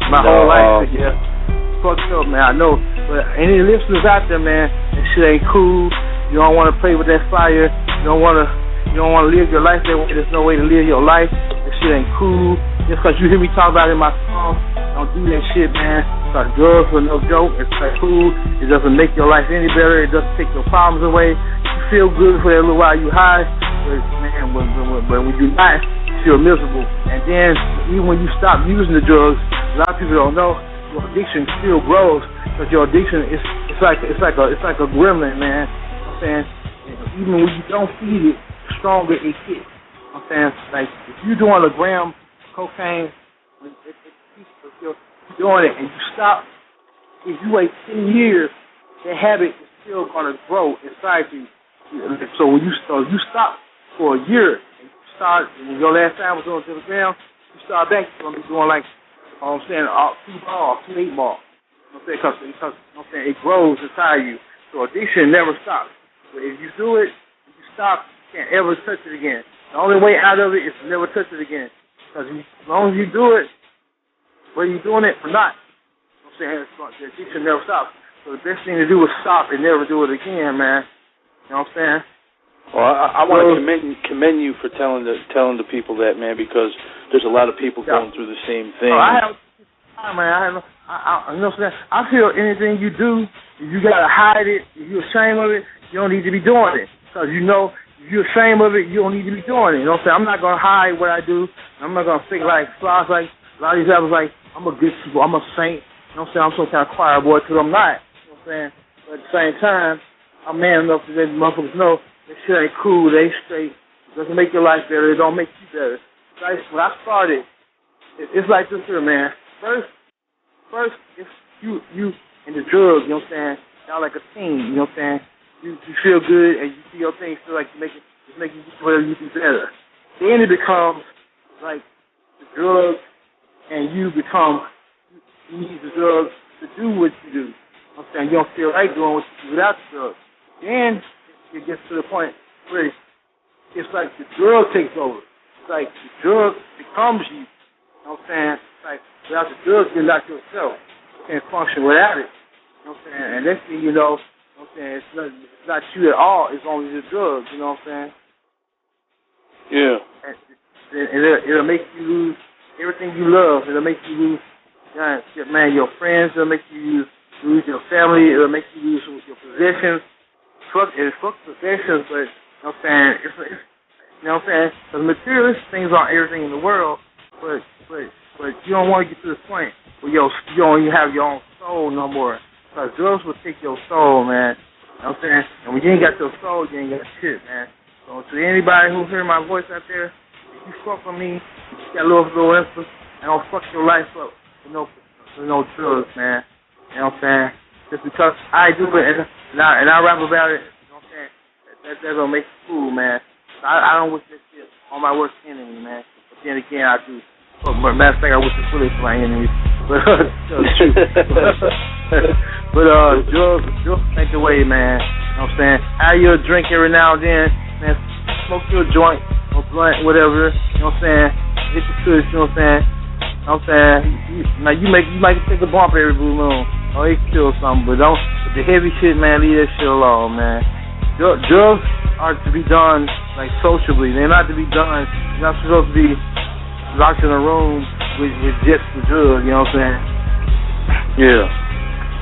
My whole life, yeah. Fucked up, man, I know. But any listeners out there, man, that shit ain't cool. You don't want to play with that fire. You don't want to live your life that way. There's no way to live your life. That shit ain't cool. Just because you hear me talk about it in my song, don't do that shit, man. Because drugs are no joke. It's not cool. It doesn't make your life any better. It doesn't take your problems away. You feel good for that little while you high. But, man, when you not, you feel miserable. And then, even when you stop using the drugs, a lot of people don't know, your addiction still grows. Because your addiction is like a gremlin, man. You know what I'm saying? Even when you don't feed it, the stronger it gets. You know what I'm saying? Like, if you're doing a gram of cocaine, you're doing it and you stop, if you wait 10 years, that habit is still going to grow inside you. So when you stop for a year, and you start, and your last time was doing 10 grams, you start back, you're going to be doing like, you know what I'm saying, 2 balls, 2 8 balls. You know what I'm saying? Because you know what I'm saying, it grows inside you. So addiction never stops. But if you do it, if you stop, you can't ever touch it again. The only way out of it is to never touch it again. Because as long as you do it, whether you're doing it or not, you know what I'm saying, the addiction never stops. So the best thing to do is stop and never do it again, man. You know what I'm saying? Well, I want to commend you for telling the people that, man, because there's a lot of people going through the same thing. Oh, I know what I'm saying? I feel anything you do, you got to hide it. If you're ashamed of it, you don't need to be doing it. Because you know, if you're ashamed of it, you don't need to be doing it. You know what I'm saying? I'm not going to hide what I do. I'm not going to think like flies like a lot of these rappers like, I'm a good people, I'm a saint. You know what I'm saying? I'm some kind of choir boy because I'm not. You know what I'm saying? But at the same time, I'm man enough to let motherfuckers know that shit ain't cool, they straight. It doesn't make your life better, it don't make you better. Like when I started, it's like this here, man. First, if you and the drugs, you know what I'm saying? Y'all like a team, you know what I'm saying? You feel good and you see your things feel like it's making you whatever you do better. Then it becomes like the drugs and you need the drugs to do what you do. You know what I'm saying? You don't feel right doing what you do without the drugs. Then it gets to the point where it's like the drug takes over. It's like the drug becomes you. You know what I'm saying? It's like without the drugs, you're not yourself. You can't function without it. You know what I'm saying? And next thing you know what I'm saying, it's not you at all, it's only the drugs, you know what I'm saying? Yeah. And it'll make you lose everything you love. It'll make you lose, man, your friends. It'll make you lose your family. It'll make you lose your possessions. Fuck possessions, but, you know what I'm saying, you know what I'm saying? Because materialistic things aren't everything in the world, but you don't want to get to the point where you don't even have your own soul no more. Because drugs will take your soul, man. You know what I'm saying? And when you ain't got your soul, you ain't got shit, man. So to anybody who's hearing my voice out there, if you fuck with me, you got a little influence, and don't fuck your life up with no drugs, man. You know what I'm saying? Just because I do it and I rap about it, you know what I'm saying? That don't make you cool, man. I don't wish that shit on my worst enemy, man. But then again, I do. But matter of fact, I wish it fully for my enemy. But drugs ain't the way, man. You know what I'm saying? Have you a drink every now and then, man. Smoke your joint or blunt, whatever. You know what I'm saying? Hit the tush, you know what I'm saying? You know what I'm saying? You might take a bump every blue moon. Or you kill something, but don't. With the heavy shit, man, leave that shit alone, man. Drugs are to be done like sociably. They're not to be done. You're not supposed to be locked in a room with just the drug. You know what I'm saying? Yeah.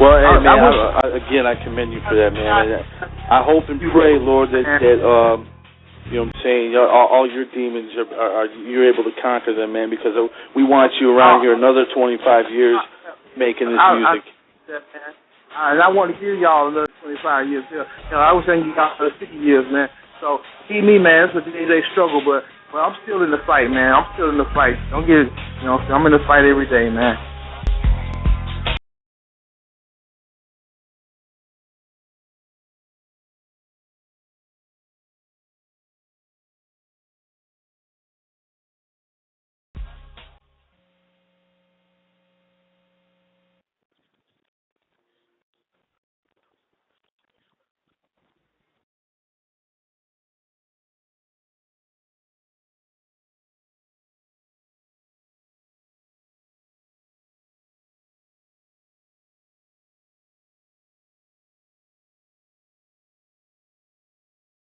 Well, hey, man, I commend you for that, man. I hope and pray, Lord, that you know what I'm saying, all your demons are you're able to conquer them, man, because we want you around here another 25 years making this music. And I want to hear y'all another 25 years. You know, I was saying you got 50 years, man. So keep me, man. It's a day-to-day struggle, but I'm still in the fight, man. I'm still in the fight. Don't get it. You know, I'm in the fight every day, man.